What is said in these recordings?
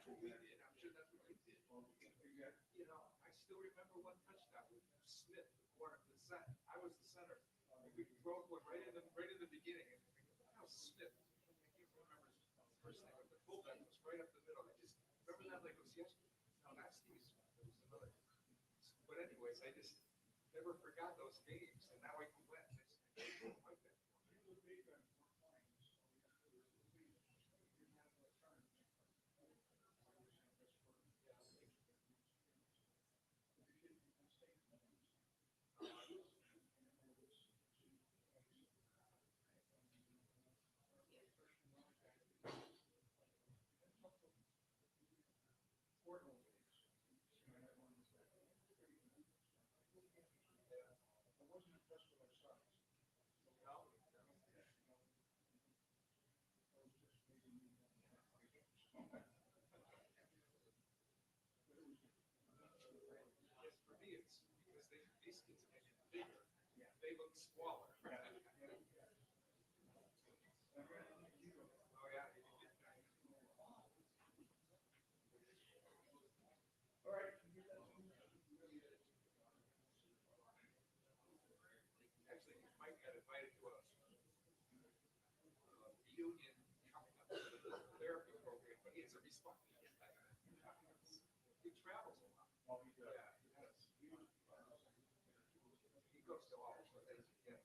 We did. I'm sure that's what you did. You know, I still remember one touchdown with Smith, the corner, the center. I was the center. We broke one right in the beginning. And that was Smith. I can't remember his first name, but the fullback was right up the middle. I just remember that like it was yesterday. No, not Stevie Smith. It was another. But anyways, I just never forgot those games, and now I can win. I don't like that. Yes, for me, it's because these kids are getting bigger. They look smaller. Oh yeah, you did that. Actually, Mike got invited to a reunion coming up for the therapy program, but he has a response. He travels a lot. Yeah, he does. He goes to all the things again.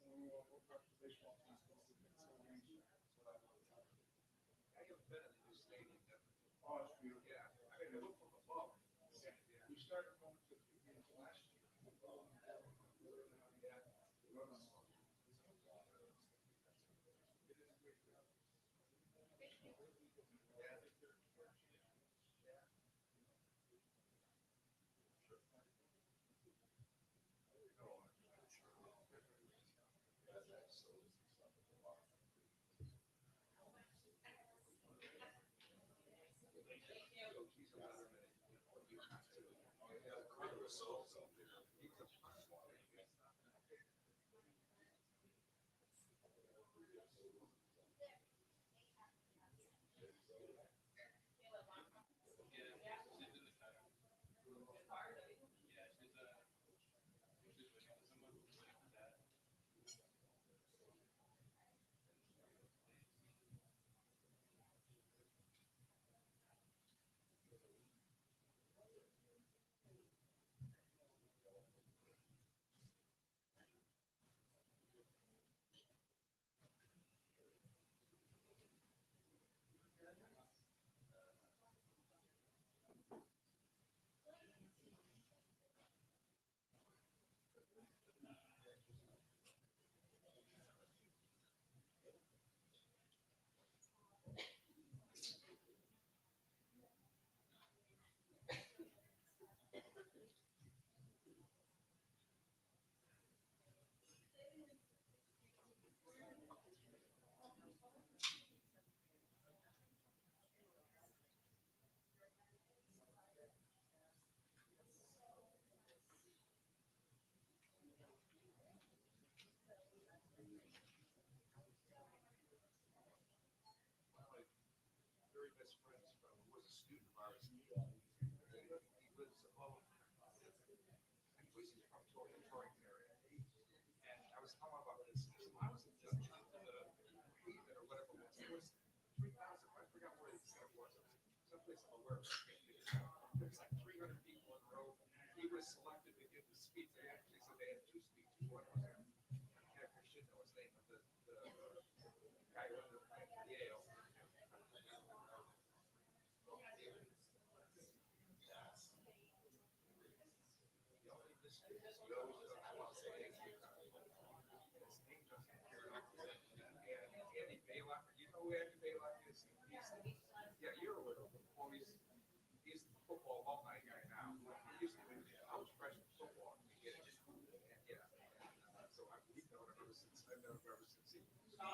I haven't been in the new stadium yet. Yeah, I mean, I look from above. Yeah, yeah. Yeah. No, so he's a letterman. You have to. Yeah, the crew was so there. He's a one of my very best friends from was a student of ours. He lives above. I think he's from Torrington area. And I was telling him about this. He said, I was in the Cleveland or whatever it was. It was 3,000. I forgot where it was. Someplace I'm aware of. There was like 300 people in a row. He was selected to give the speech. They actually said they had two speeches. One was him. I should know his name, but the guy who went to Yale. The only mistake is those that I want to say his name doesn't appear. And Andy Baylock, you know who Andy Baylock is? Yeah, you're aware of him. Well, he's the football alumni guy now. He used to be college freshman football in the beginning. And yeah, so we've known him ever since. I've known him ever since he. I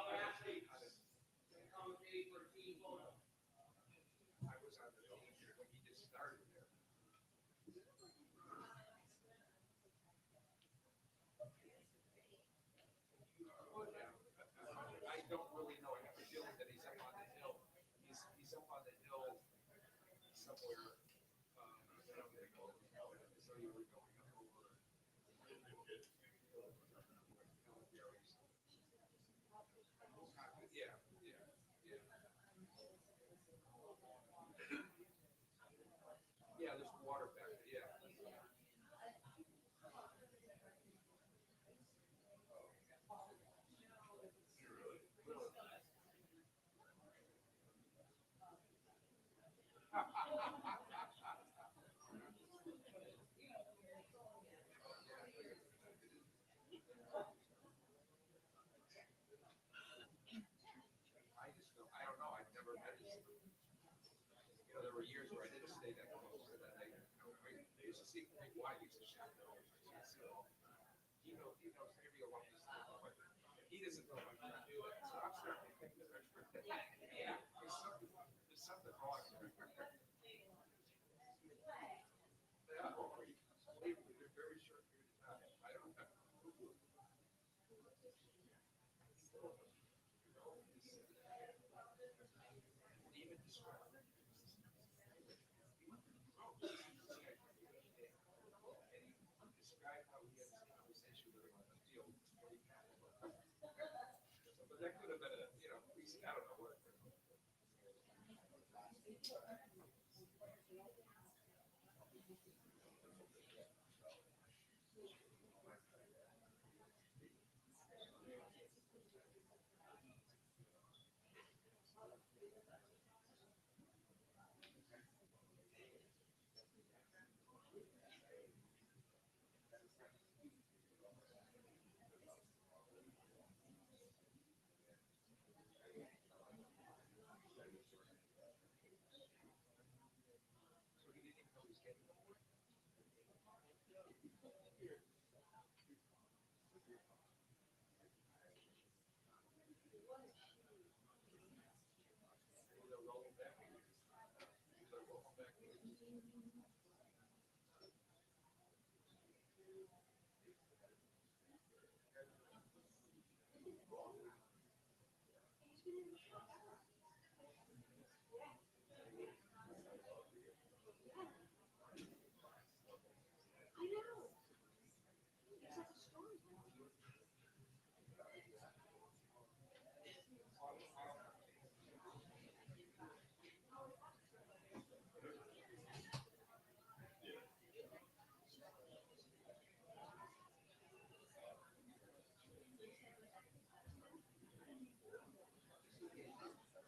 was on the team here when he just started there. Oh, yeah. I don't really know. I have a feeling that he's up on the hill. He's up on the hill somewhere. So you were going up over yeah, yeah, yeah. Yeah, there's water back there. Yeah. Really? I don't know. I've never been. There were years where I didn't stay that close, and then I used to see why I used to shop there. He knows maybe a lot of stuff, but he doesn't know I'm trying to do that. So I'm starting to think that yeah, there's something wrong there. Yeah, they're very short period of time. I don't know. Even describe describe how he had this conversation with him on the field. But that could have been I don't know what. So he didn't even know he was getting the they're rolling back. They're rolling back.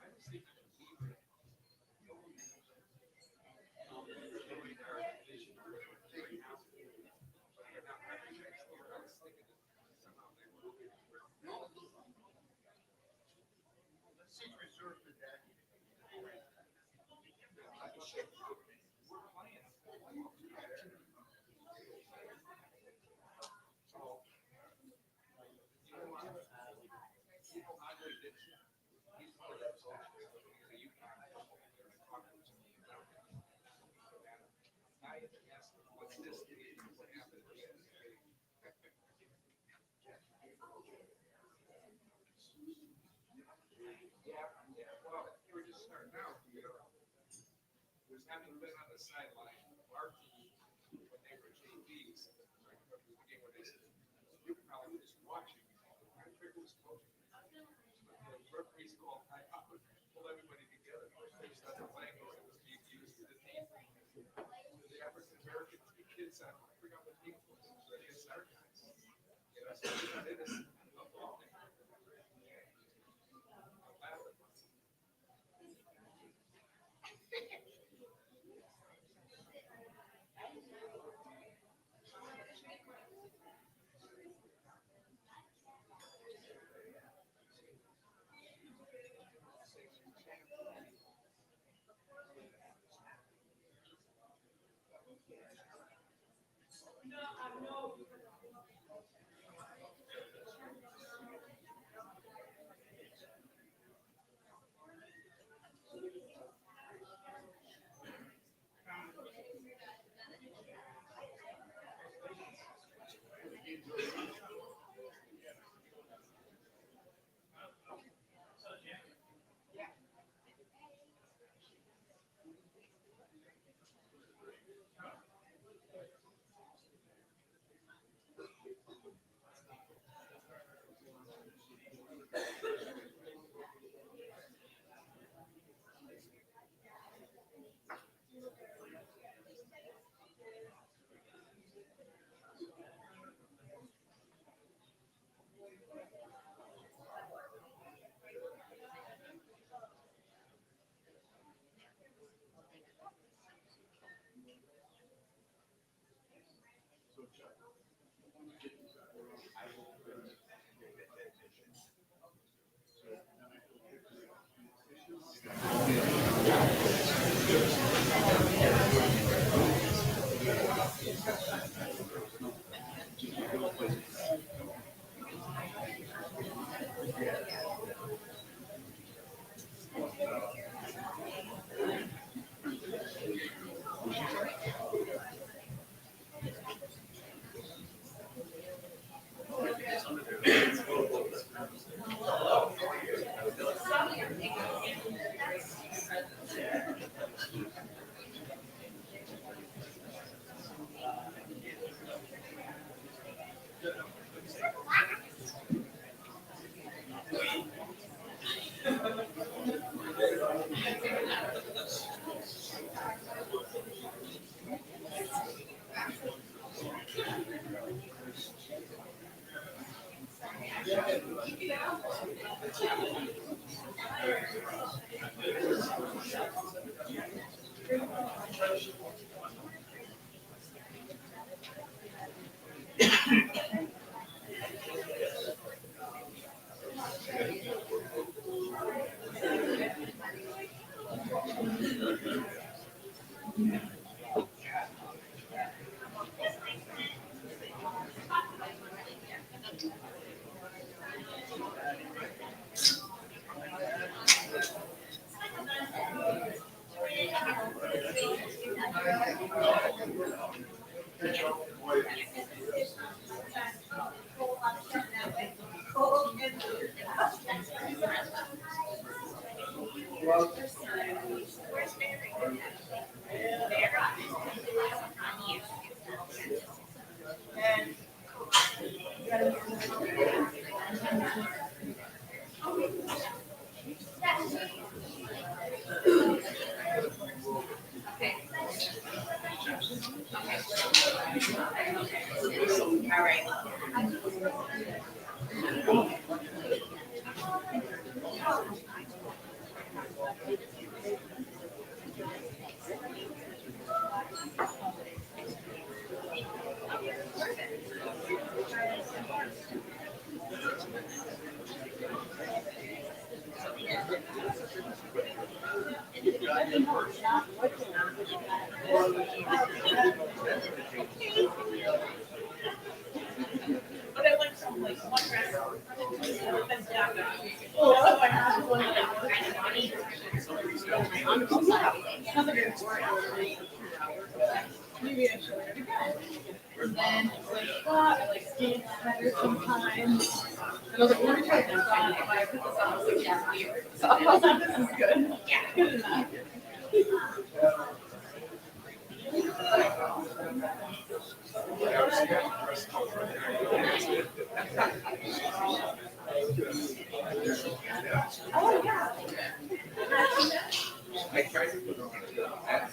I was thinking he would doing our vision right now. But they're not having next year. I was thinking that somehow they were Seats reserved for that. we're playing. So Andre did. He's part of that. So you can talk to him about it. I had to ask him, what's this? What happened? Yeah. Well, you were just starting out. Was having been on the sideline, our team, when they were JVs, I remember the game when they said, you probably were just watching. I figured it was coaching. But the referees called timeout, pulled everybody together. They started playing as it was being used for the team. The African American kids, I forgot what team it was. So they started guys. So they just Maybe I should. And then it's like, I like skates better sometimes. And I was like, let me try this on. If I put this on, I was like, yeah, weird. So I was like, this is good. Yeah, good enough. Oh, yeah. I tried to put it on that.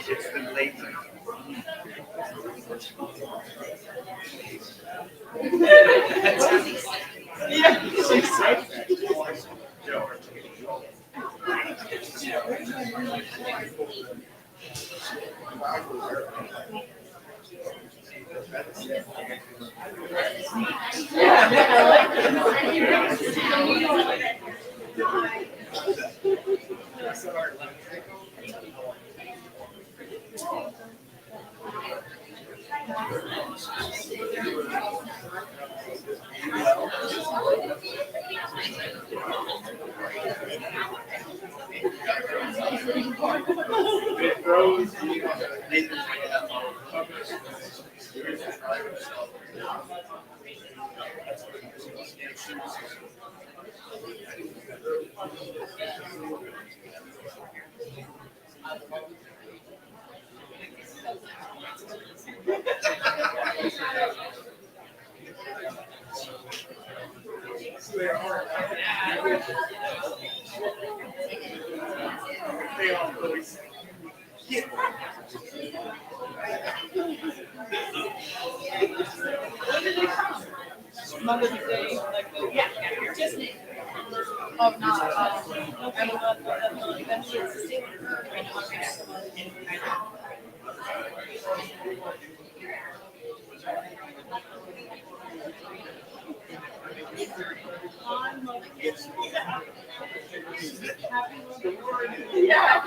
It's been late. Yeah. Yeah, I like Mother's Day, like the Disney of not I don't know that's yeah.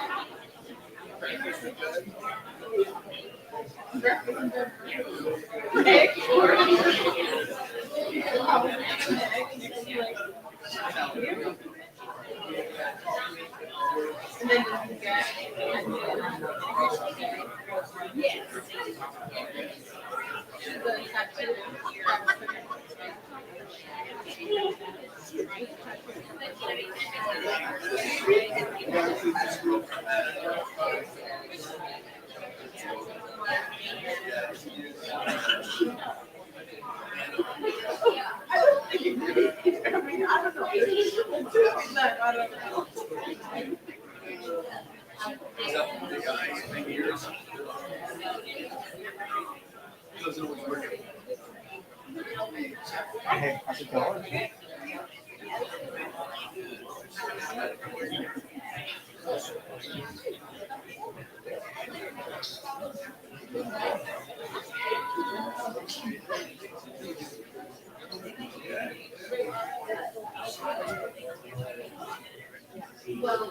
Egg or and then you get yes. The tattoo. I don't think it really, I mean, I don't know. I don't know. The guy in years. He doesn't always work it. Hey, how's it going? Well,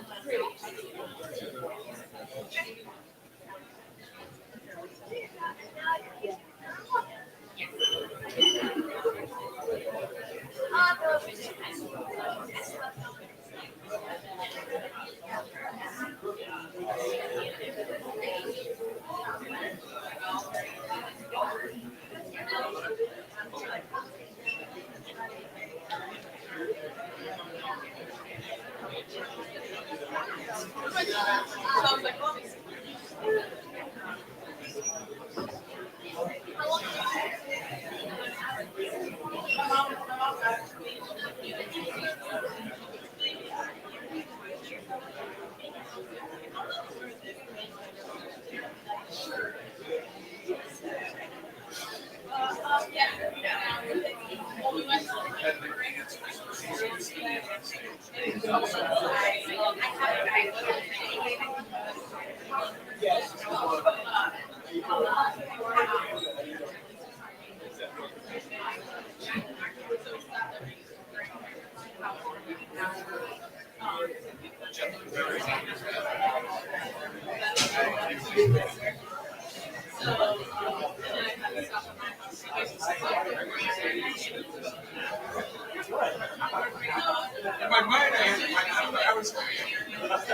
sounds like mommy. In my mind, I was You know, that's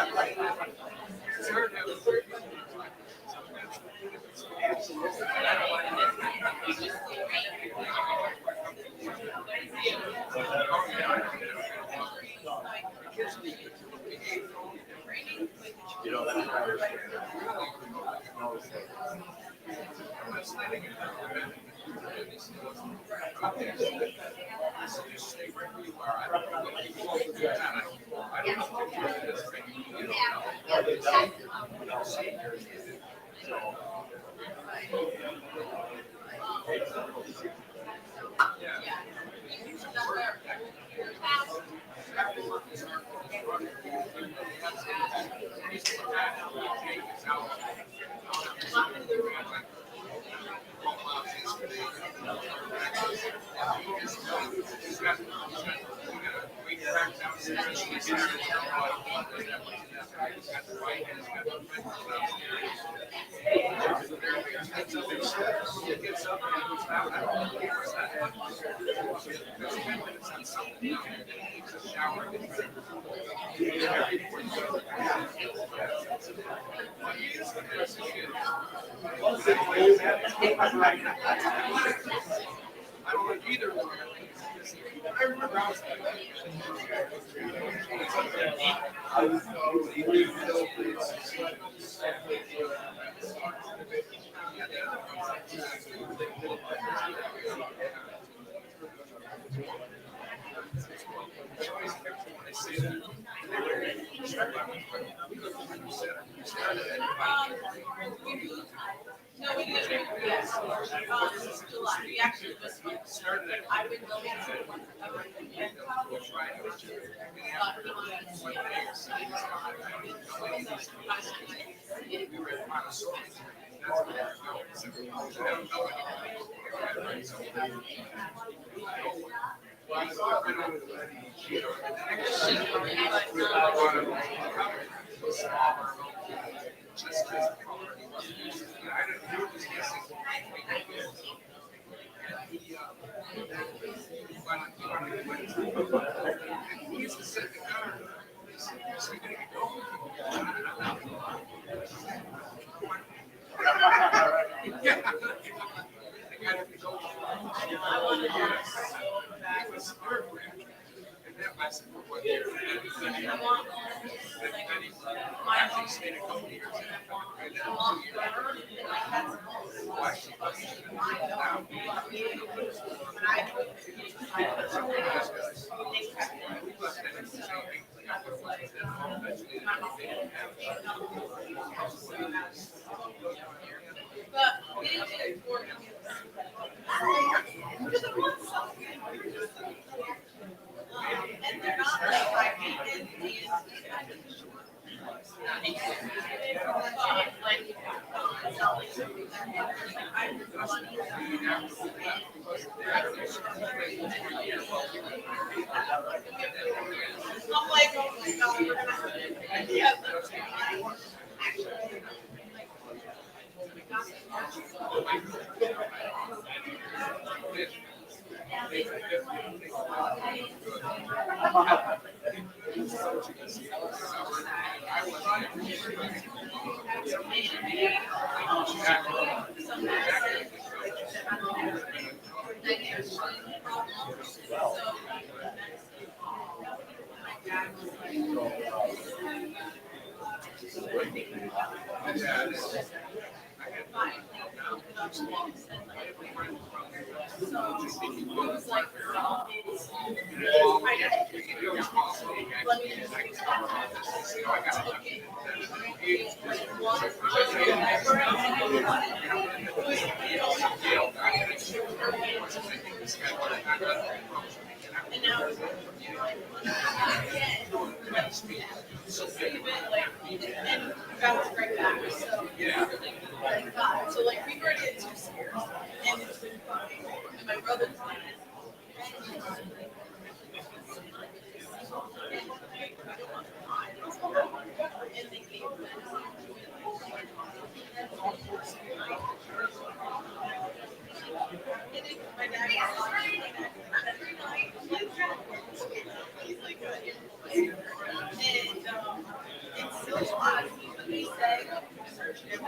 I don't like either one. I remember I was No, we didn't. Yes. This is July. We actually this month. I've been going to one. lasted for 1 year. And then he actually stayed a couple years. And then 2 years. Well, actually, now. And they're not like I'm like, oh my God, we're gonna have it. Yeah. So like we were in 2 years and it's been fine. And my brother's like, and they gave my dad every night. He's like good. And it's so odd. They say they're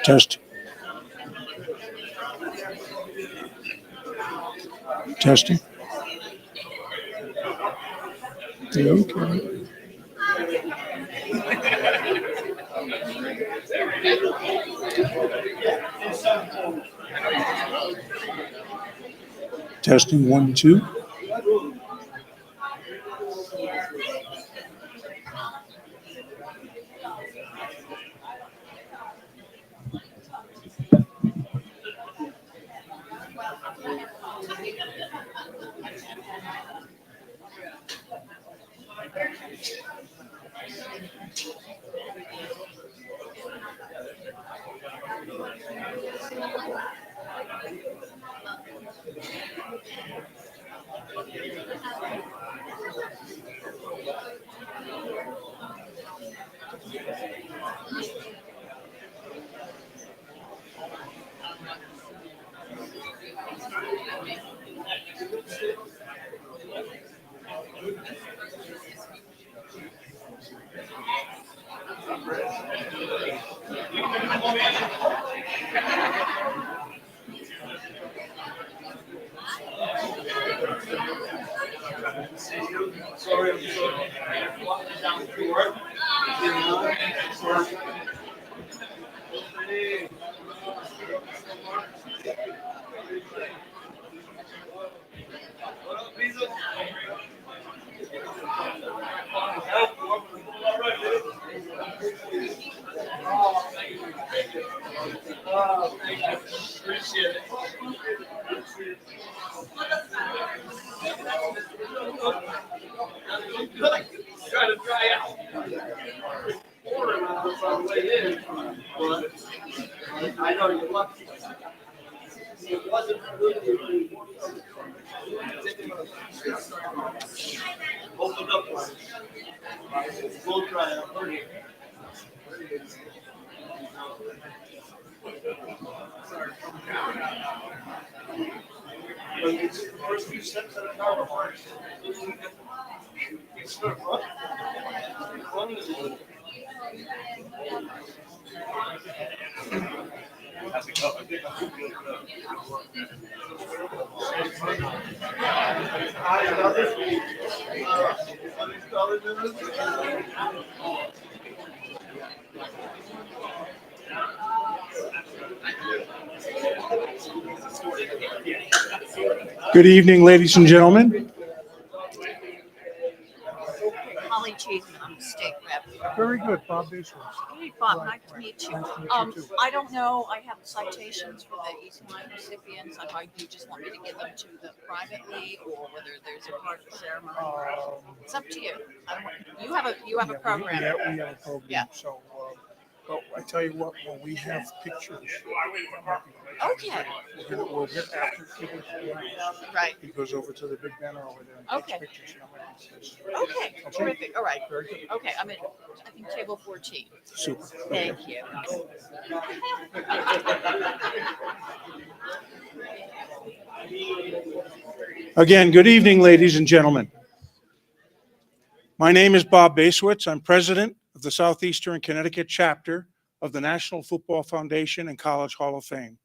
Test. Testing. Okay. Testing 1, 2. Good evening, ladies and gentlemen. Very good, Bob Baseworth. Hey, Bob, nice to meet you. Nice to meet you too. I don't know, I have the citations for the East Line recipients. I thought you just want me to give them to them privately or whether there's a part of the ceremony. It's up to you. I don't want, you have a program. We have a program. Yeah. So, but I tell you what, when we have pictures, Okay. we'll get after people. Right. He goes over to the big banner over there and Okay. takes pictures. Okay. Terrific. All right. Very good. Okay. I'm at, I think, table 14. Super. Thank you. Again, good evening, ladies and gentlemen. My name is Bob Basewitz. I'm president of the Southeastern Connecticut Chapter of the National Football Foundation and College Hall of Fame.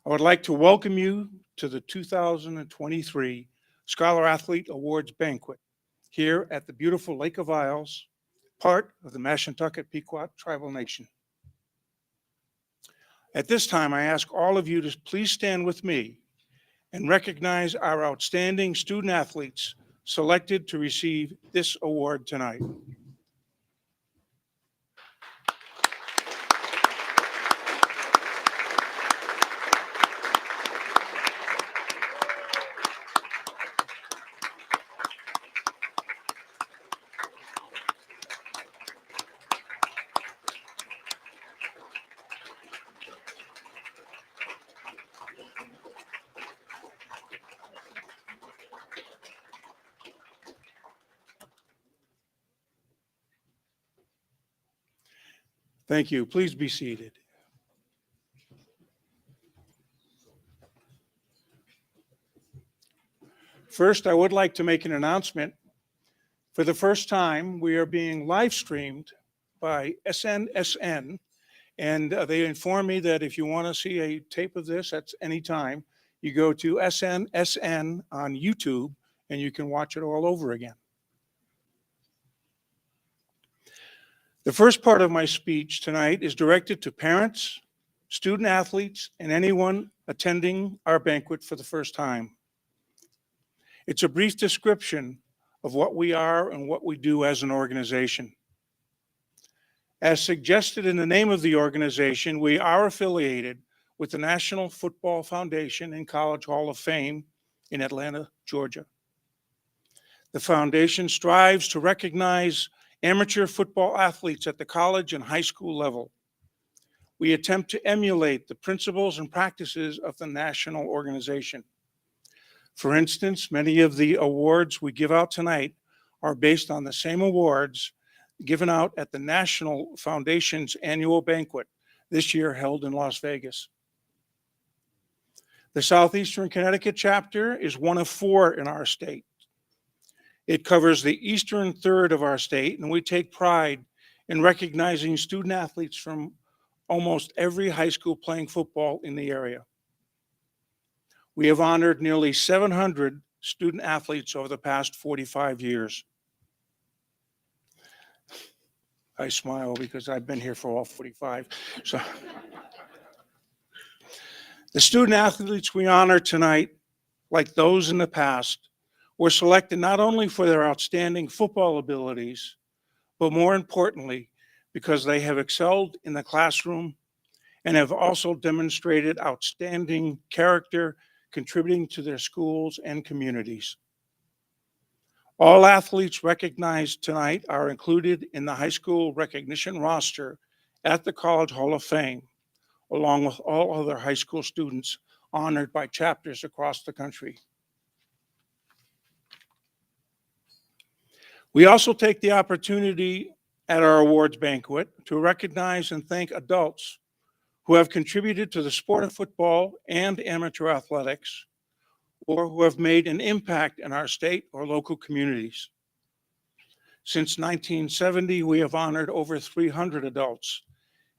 I would like to welcome you to the 2023 Scholar Athlete Awards Banquet here at the beautiful Lake of Isles, part of the Mashantucket Pequot Tribal Nation. At this time, I ask all of you to please stand with me and recognize our outstanding student athletes selected to receive this award tonight. Thank you. Please be seated. First, I would like to make an announcement. For the first time, we are being live streamed by SNSN, and they inform me that if you want to see a tape of this at any time, you go to SNSN on YouTube, and you can watch it all over again. The first part of my speech tonight is directed to parents, student athletes, and anyone attending our banquet for the first time. It's a brief description of what we are and what we do as an organization. As suggested in the name of the organization, we are affiliated with the National Football Foundation and College Hall of Fame in Atlanta, Georgia. The foundation strives to recognize amateur football athletes at the college and high school level. We attempt to emulate the principles and practices of the national organization. For instance, many of the awards we give out tonight are based on the same awards given out at the National Foundation's annual banquet, this year held in Las Vegas. The Southeastern Connecticut Chapter is one of 4 in our state. It covers the eastern third of our state, and we take pride in recognizing student athletes from almost every high school playing football in the area. We have honored nearly 700 student athletes over the past 45 years. I smile because I've been here for all 45. So, the student athletes we honor tonight, like those in the past, were selected not only for their outstanding football abilities, but more importantly, because they have excelled in the classroom and have also demonstrated outstanding character, contributing to their schools and communities. All athletes recognized tonight are included in the high school recognition roster at the College Hall of Fame, along with all other high school students honored by chapters across the country. We also take the opportunity at our awards banquet to recognize and thank adults who have contributed to the sport of football and amateur athletics, or who have made an impact in our state or local communities. Since 1970, we have honored over 300 adults,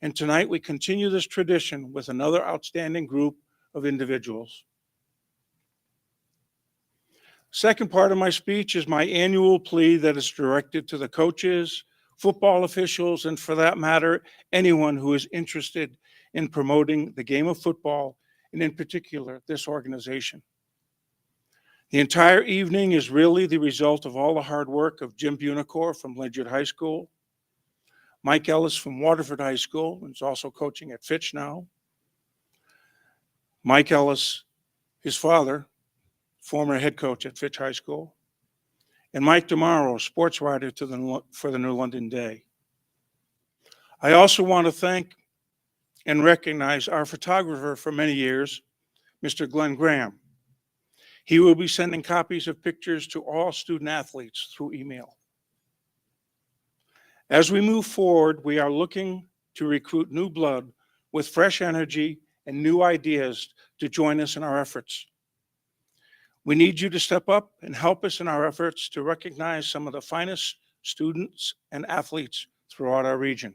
and tonight we continue this tradition with another outstanding group of individuals. Second part of my speech is my annual plea that is directed to the coaches, football officials, and for that matter, anyone who is interested in promoting the game of football, and in particular, this organization. The entire evening is really the result of all the hard work of Jim Bunicor from Ledyard High School, Mike Ellis from Waterford High School, and is also coaching at Fitch now. Mike Ellis, his father, former head coach at Fitch High School. And Mike DeMauro, sports writer for the New London Day. I also want to thank and recognize our photographer for many years, Mr. Glenn Graham. He will be sending copies of pictures to all student athletes through email. As we move forward, we are looking to recruit new blood with fresh energy and new ideas to join us in our efforts. We need you to step up and help us in our efforts to recognize some of the finest students and athletes throughout our region.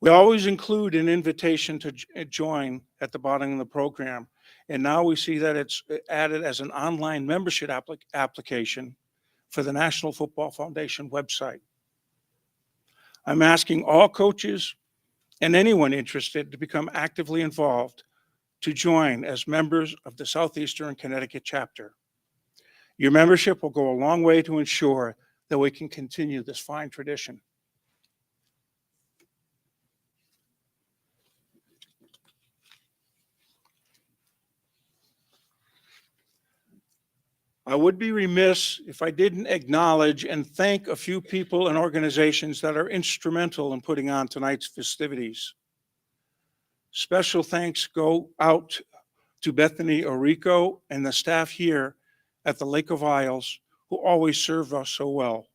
We always include an invitation to join at the bottom of the program, and now we see that it's added as an online membership application for the National Football Foundation website. I'm asking all coaches and anyone interested to become actively involved to join as members of the Southeastern Connecticut Chapter. Your membership will go a long way to ensure that we can continue this fine tradition. I would be remiss if I didn't acknowledge and thank a few people and organizations that are instrumental in putting on tonight's festivities. Special thanks go out to Bethany Orico and the staff here at the Lake of Isles, who always serve us so well.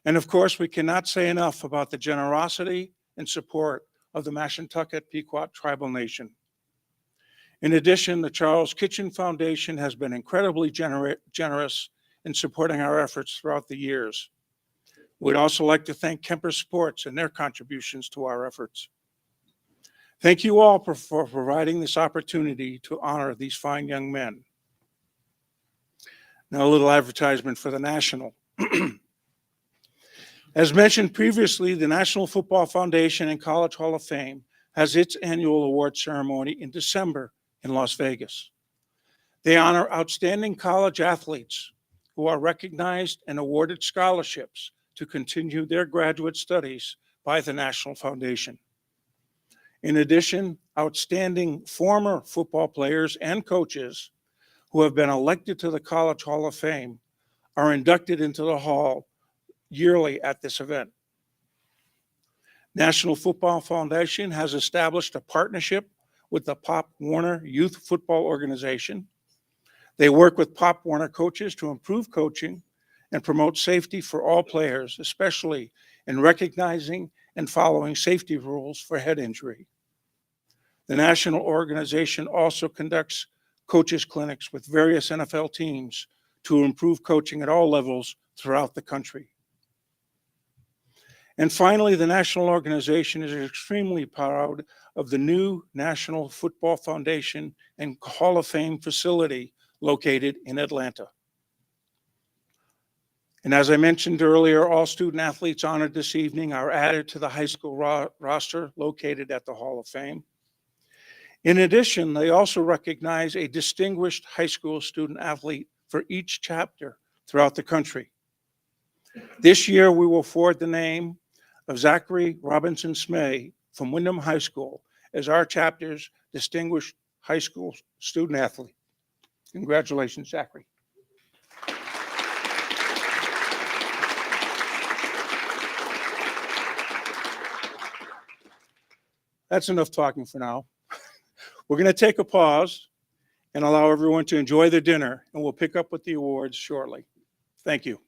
And of course, we cannot say enough about the generosity and support of the Mashantucket Pequot Tribal Nation. In addition, the Charles Kitchen Foundation has been incredibly generous in supporting our efforts throughout the years. We'd also like to thank Kemper Sports and their contributions to our efforts. Thank you all for providing this opportunity to honor these fine young men. Now a little advertisement for the National. As mentioned previously, the National Football Foundation and College Hall of Fame has its annual award ceremony in December in Las Vegas. They honor outstanding college athletes who are recognized and awarded scholarships to continue their graduate studies by the National Foundation. In addition, outstanding former football players and coaches who have been elected to the College Hall of Fame are inducted into the Hall yearly at this event. National Football Foundation has established a partnership with the Pop Warner Youth Football Organization. They work with Pop Warner coaches to improve coaching and promote safety for all players, especially in recognizing and following safety rules for head injury. The national organization also conducts coaches clinics with various NFL teams to improve coaching at all levels throughout the country. And finally, the national organization is extremely proud of the new National Football Foundation and Hall of Fame facility located in Atlanta. And as I mentioned earlier, all student athletes honored this evening are added to the high school roster located at the Hall of Fame. In addition, they also recognize a distinguished high school student athlete for each chapter throughout the country. This year, we will forward the name of Zachary Robinson Smay from Wyndham High School as our chapter's distinguished high school student athlete. Congratulations, Zachary. That's enough talking for now. We're going to take a pause and allow everyone to enjoy their dinner, and we'll pick up with the awards shortly. Thank you.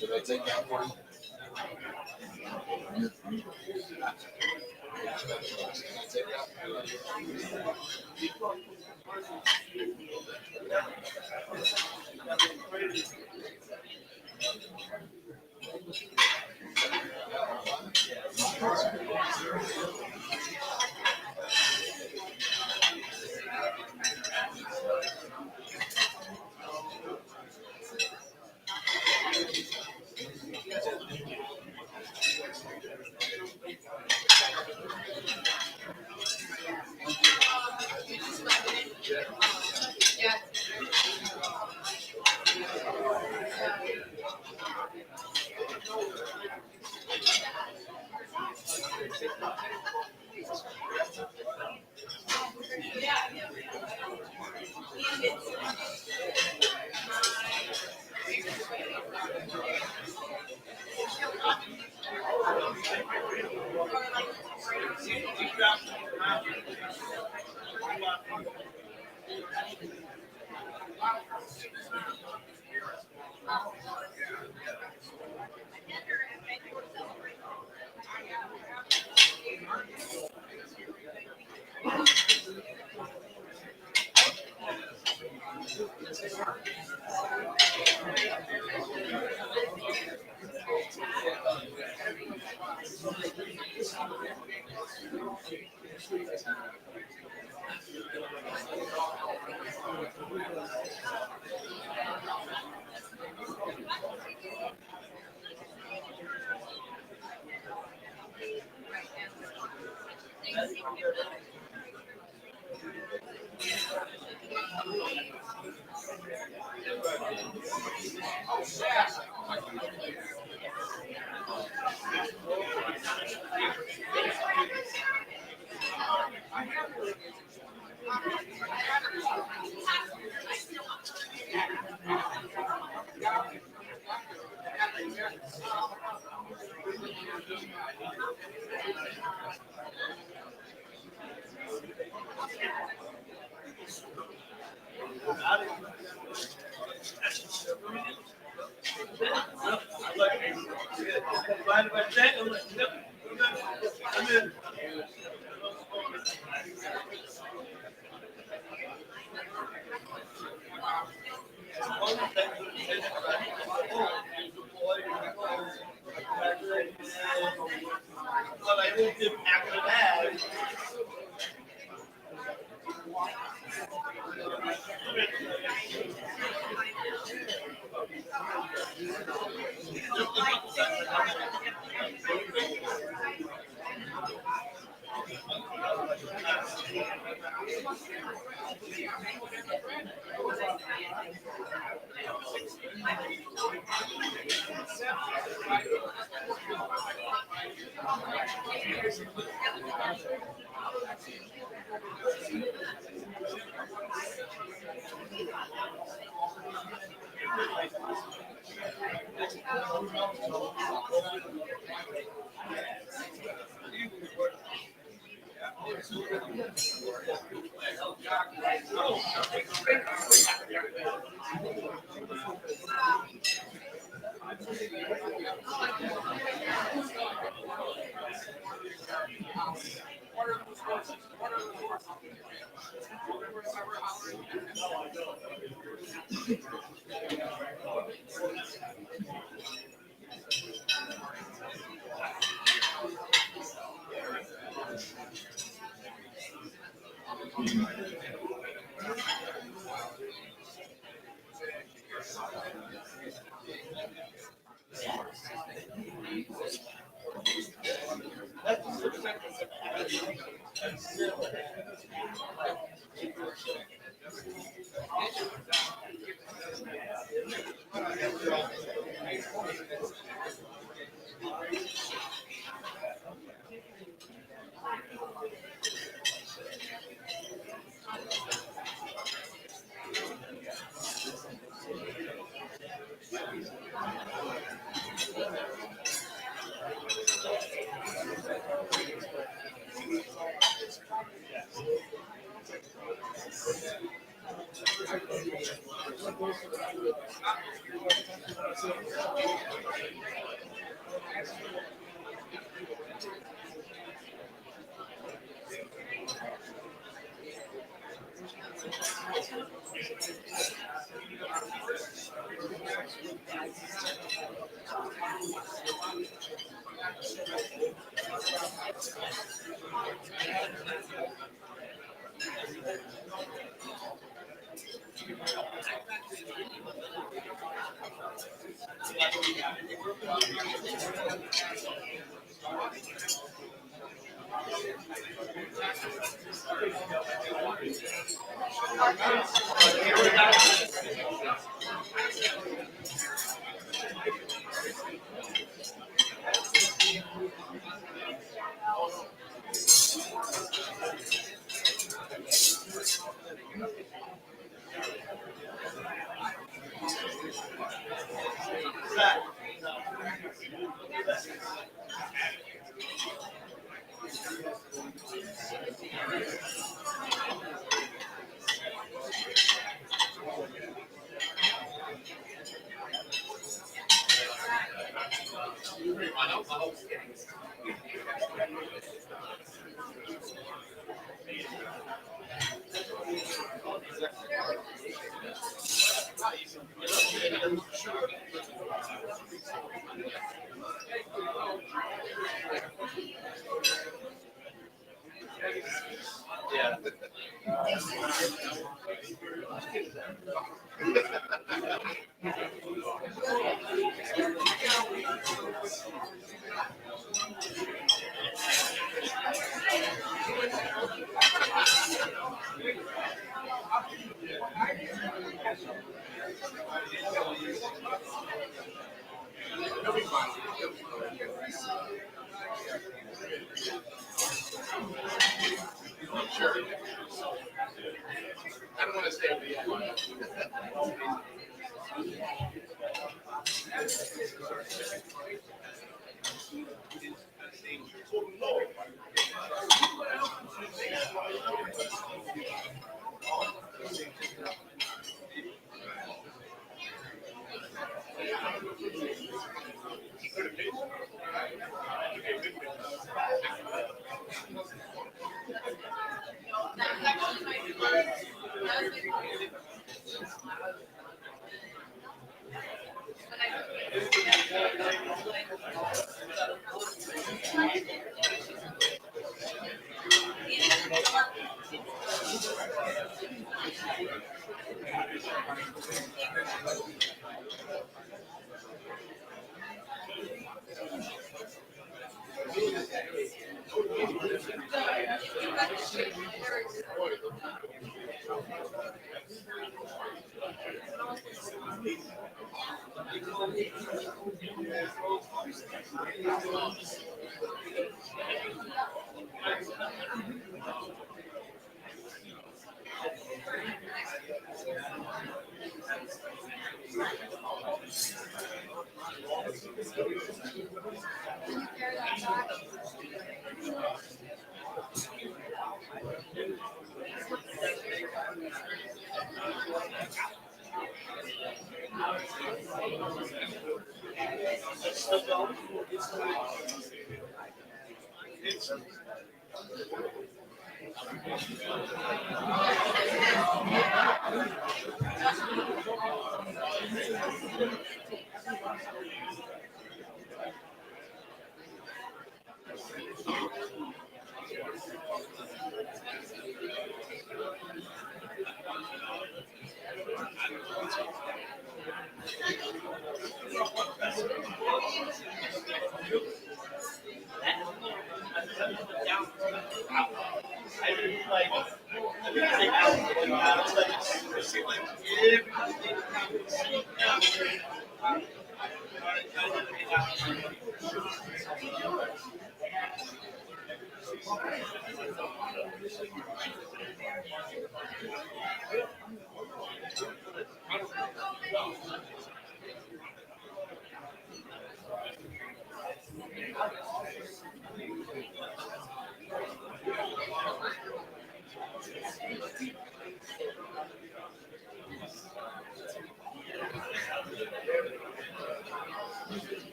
Should I take that one? I don't want to stay up yet.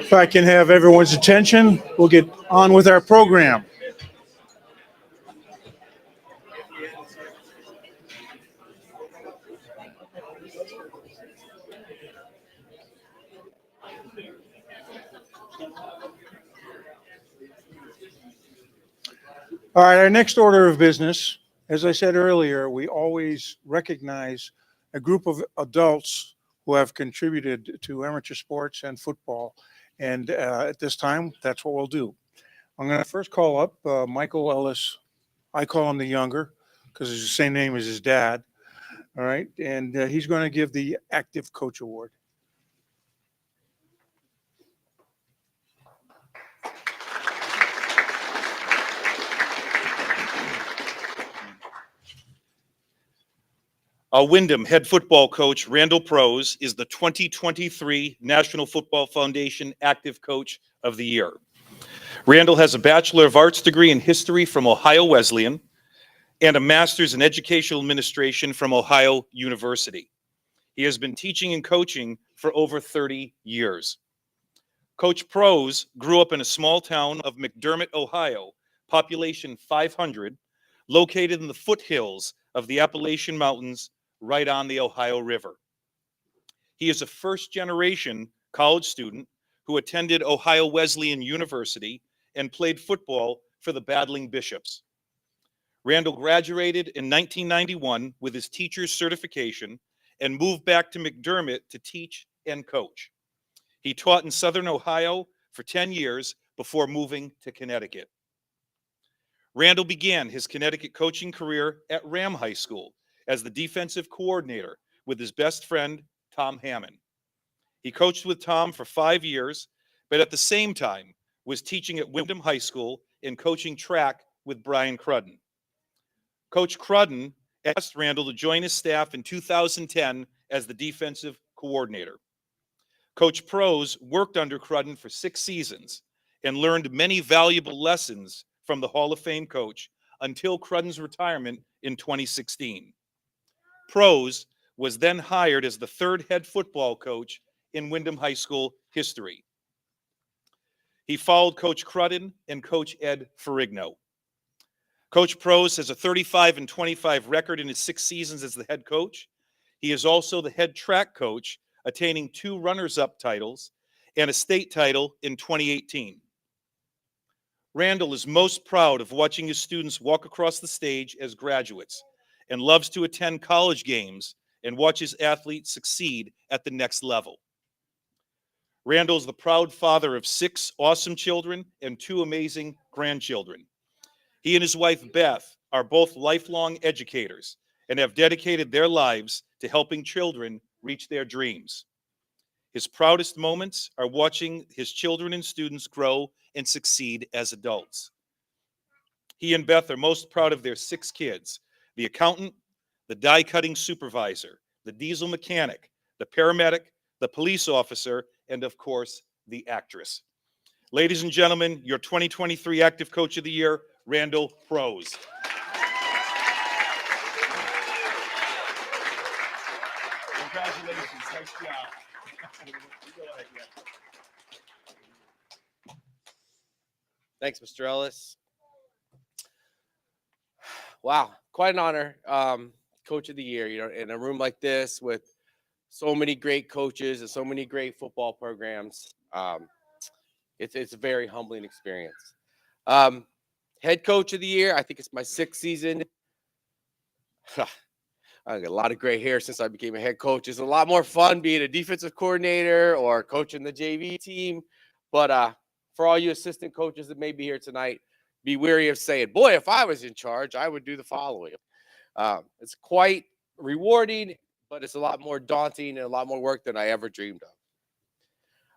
If I can have everyone's attention, we'll get on with our program. All right, our next order of business, as I said earlier, we always recognize a group of adults who have contributed to amateur sports and football. And at this time, that's what we'll do. I'm going to first call up Michael Ellis. I call him the younger because it's the same name as his dad. All right. And he's going to give the Active Coach Award. Wyndham head football coach Randall Prose is the 2023 National Football Foundation Active Coach of the Year. Randall has a Bachelor of Arts degree in history from Ohio Wesleyan and a Master's in Educational Administration from Ohio University. He has been teaching and coaching for over 30 years. Coach Prose grew up in a small town of McDermott, Ohio, population 500, located in the foothills of the Appalachian Mountains, right on the Ohio River. He is a first-generation college student who attended Ohio Wesleyan University and played football for the Battling Bishops. Randall graduated in 1991 with his teacher's certification and moved back to McDermott to teach and coach. He taught in Southern Ohio for 10 years before moving to Connecticut. Randall began his Connecticut coaching career at Ram High School as the defensive coordinator with his best friend, Tom Hammond. He coached with Tom for 5 years, but at the same time was teaching at Wyndham High School and coaching track with Brian Crudden. Coach Crudden asked Randall to join his staff in 2010 as the defensive coordinator. Coach Prose worked under Crudden for 6 seasons and learned many valuable lessons from the Hall of Fame coach until Crudden's retirement in 2016. Prose was then hired as the 3rd head football coach in Wyndham High School history. He followed Coach Crudden and Coach Ed Ferrigno. Coach Prose has a 35-25 record in his 6 seasons as the head coach. He is also the head track coach, attaining 2 runners-up titles and a state title in 2018. Randall is most proud of watching his students walk across the stage as graduates and loves to attend college games and watch his athletes succeed at the next level. Randall is the proud father of 6 awesome children and 2 amazing grandchildren. He and his wife, Beth, are both lifelong educators and have dedicated their lives to helping children reach their dreams. His proudest moments are watching his children and students grow and succeed as adults. He and Beth are most proud of their 6 kids: the accountant, the die-cutting supervisor, the diesel mechanic, the paramedic, the police officer, and of course, the actress. Ladies and gentlemen, your 2023 Active Coach of the Year, Randall Prose. Congratulations. Nice job. Thanks, Mr. Ellis. Wow, quite an honor. Coach of the Year, in a room like this with so many great coaches and so many great football programs. It's a very humbling experience. Head Coach of the Year, I think it's my 6th season. I got a lot of gray hair since I became a head coach. It's a lot more fun being a defensive coordinator or coaching the JV team. But for all you assistant coaches that may be here tonight, be wary of saying, boy, if I was in charge, I would do the following. It's quite rewarding, but it's a lot more daunting and a lot more work than I ever dreamed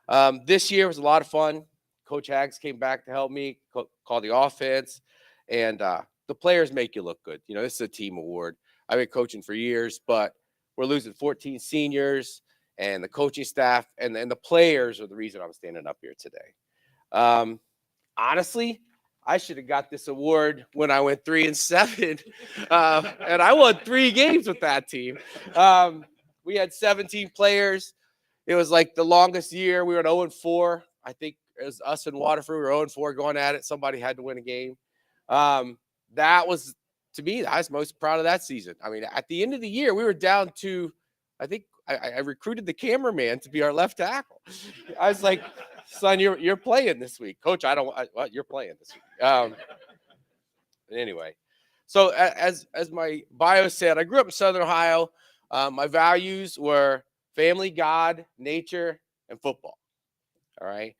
of. This year was a lot of fun. Coach Hags came back to help me call the offense. And the players make you look good. You know, this is a team award. I've been coaching for years, but we're losing 14 seniors, and the coaching staff and the players are the reason I'm standing up here today. Honestly, I should have got this award when I went 3-7, and I won 3 games with that team. We had 17 players. It was like the longest year. We were at 0-4. I think it was us and Waterford. We were 0-4 going at it. Somebody had to win a game. That was, to me, I was most proud of that season. I mean, at the end of the year, we were down to, I think I recruited the cameraman to be our left tackle. I was like, son, you're playing this week. Coach, you're playing this week. Anyway, so as my bio said, I grew up in Southern Ohio. My values were family, God, nature, and football. All right.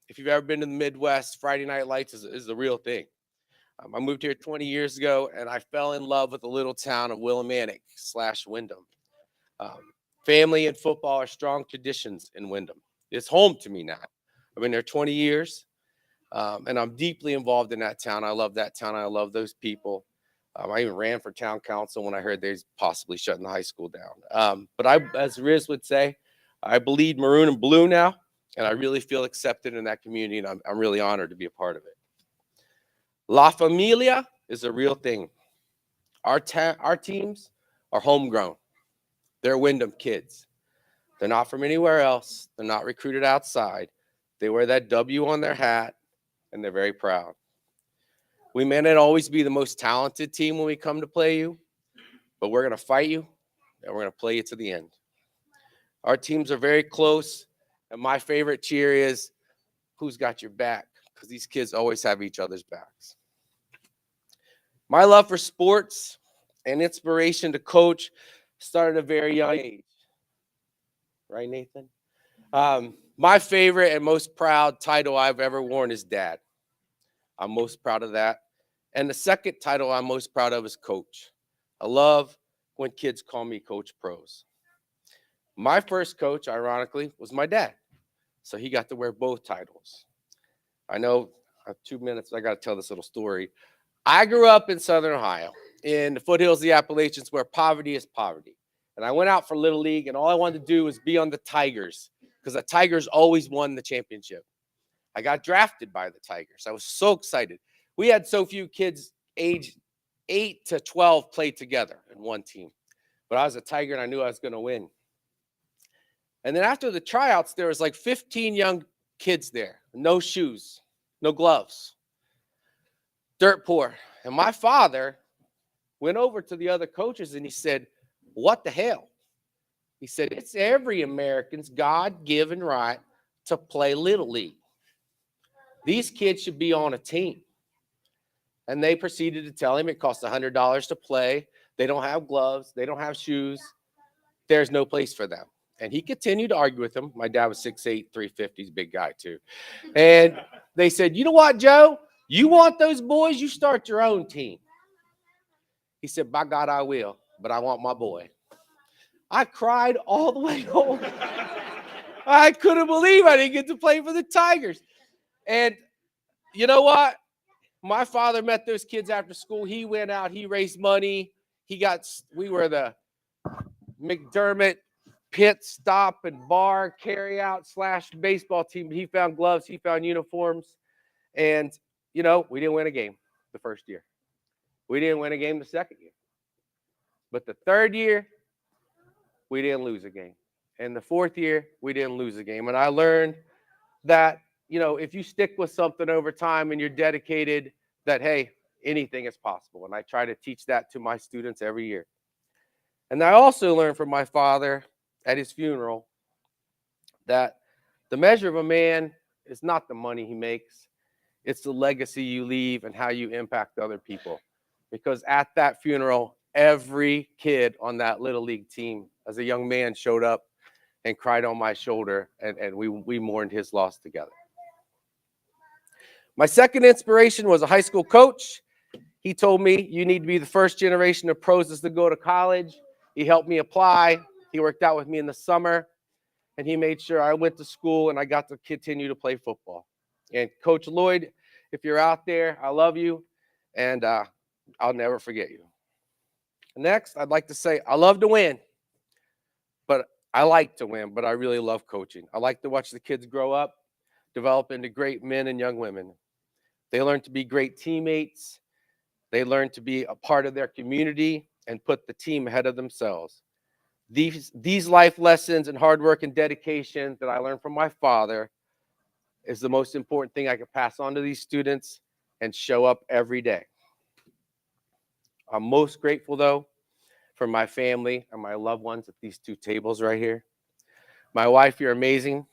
If you've ever been to the Midwest, Friday Night Lights is the real thing. I moved here 20 years ago, and I fell in love with the little town of Willimantic/Windham. Family and football are strong traditions in Windham. It's home to me now. I've been there 20 years, and I'm deeply involved in that town. I love that town. I love those people. I even ran for town council when I heard they're possibly shutting the high school down. But as Riz would say, I bleed maroon and blue now, and I really feel accepted in that community, and I'm really honored to be a part of it. La Familia is a real thing. Our teams are homegrown. They're Windham kids. They're not from anywhere else. They're not recruited outside. They wear that W on their hat, and they're very proud. We may not always be the most talented team when we come to play you, but we're going to fight you, and we're going to play you to the end. Our teams are very close, and my favorite cheer is, who's got your back? Because these kids always have each other's backs. My love for sports and inspiration to coach started at a very young age. Right, Nathan? My favorite and most proud title I've ever worn is dad. I'm most proud of that. And the second title I'm most proud of is coach. I love when kids call me Coach Pros. My first coach, ironically, was my dad. So he got to wear both titles. I know I have 2 minutes. I got to tell this little story. I grew up in Southern Ohio, in the foothills of the Appalachians, where poverty is poverty. And I went out for Little League, and all I wanted to do was be on the Tigers, because the Tigers always won the championship. I got drafted by the Tigers. I was so excited. We had so few kids age 8 to 12 play together in one team. But I was a Tiger, and I knew I was going to win. And then after the tryouts, there was like 15 young kids there. No shoes, no gloves, dirt poor. And my father went over to the other coaches, and he said, what the hell? He said, it's every American's God-given right to play Little League. These kids should be on a team. And they proceeded to tell him it costs $100 to play. They don't have gloves. They don't have shoes. There's no place for them. And he continued to argue with them. My dad was 6'8", 350. He's a big guy too. And they said, you know what, Joe? You want those boys? You start your own team. He said, by God, I will. But I want my boy. I cried all the way home. I couldn't believe I didn't get to play for the Tigers. And you know what? My father met those kids after school. He went out. He raised money. We were the McDermott pit stop and bar carry out / baseball team. He found gloves. He found uniforms. And, you know, we didn't win a game the first year. We didn't win a game the second year. But the third year, we didn't lose a game. And the fourth year, we didn't lose a game. And I learned that, you know, if you stick with something over time and you're dedicated, that, hey, anything is possible. And I try to teach that to my students every year. And I also learned from my father at his funeral that the measure of a man is not the money he makes. It's the legacy you leave and how you impact other people. Because at that funeral, every kid on that Little League team as a young man showed up and cried on my shoulder, and we mourned his loss together. My second inspiration was a high school coach. He told me, you need to be the first generation of pros to go to college. He helped me apply. He worked out with me in the summer, and he made sure I went to school and I got to continue to play football. And Coach Lloyd, if you're out there, I love you. and I'll never forget you. Next, I'd like to say I love to win, but I like to win, but I really love coaching. I like to watch the kids grow up, develop into great men and young women. They learn to be great teammates. They learn to be a part of their community and put the team ahead of themselves. These life lessons and hard work and dedication that I learned from my father is the most important thing I could pass on to these students and show up every day. I'm most grateful, though, for my family and my loved ones at these two tables right here. My wife, you're amazing.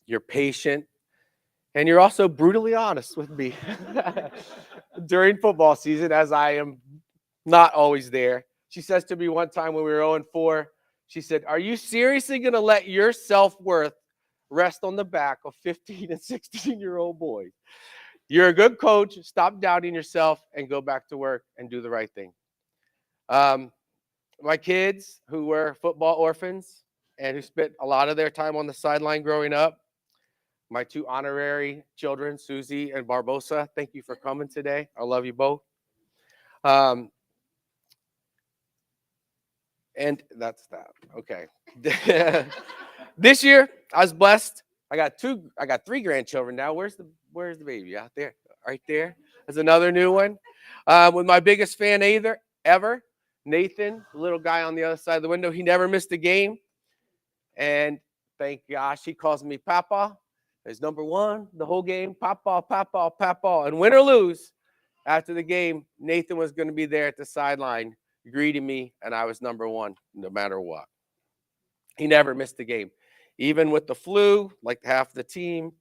You're patient. And you're also brutally honest with me during football season, as I am not always there. She says to me one time when we were 0-4, she said, "Are you seriously going to let your self-worth rest on the back of 15 and 16-year-old boys? You're a good coach. Stop doubting yourself and go back to work and do the right thing." My kids, who were football orphans and who spent a lot of their time on the sideline growing up, my two honorary children, Susie and Barbosa, thank you for coming today. I love you both. And that's that. Okay. This year, I was blessed. I got three grandchildren now. Where's the baby? Out there, right there. There's another new one. With my biggest fan ever, Nathan, the little guy on the other side of the window. He never missed a game, and thank gosh, he calls me Papa. He's number one the whole game. Papa, Papa, Papa. And win or lose, after the game, Nathan was going to be there at the sideline greeting me, and I was number one no matter what. He never missed a game, even with the flu, like half the team,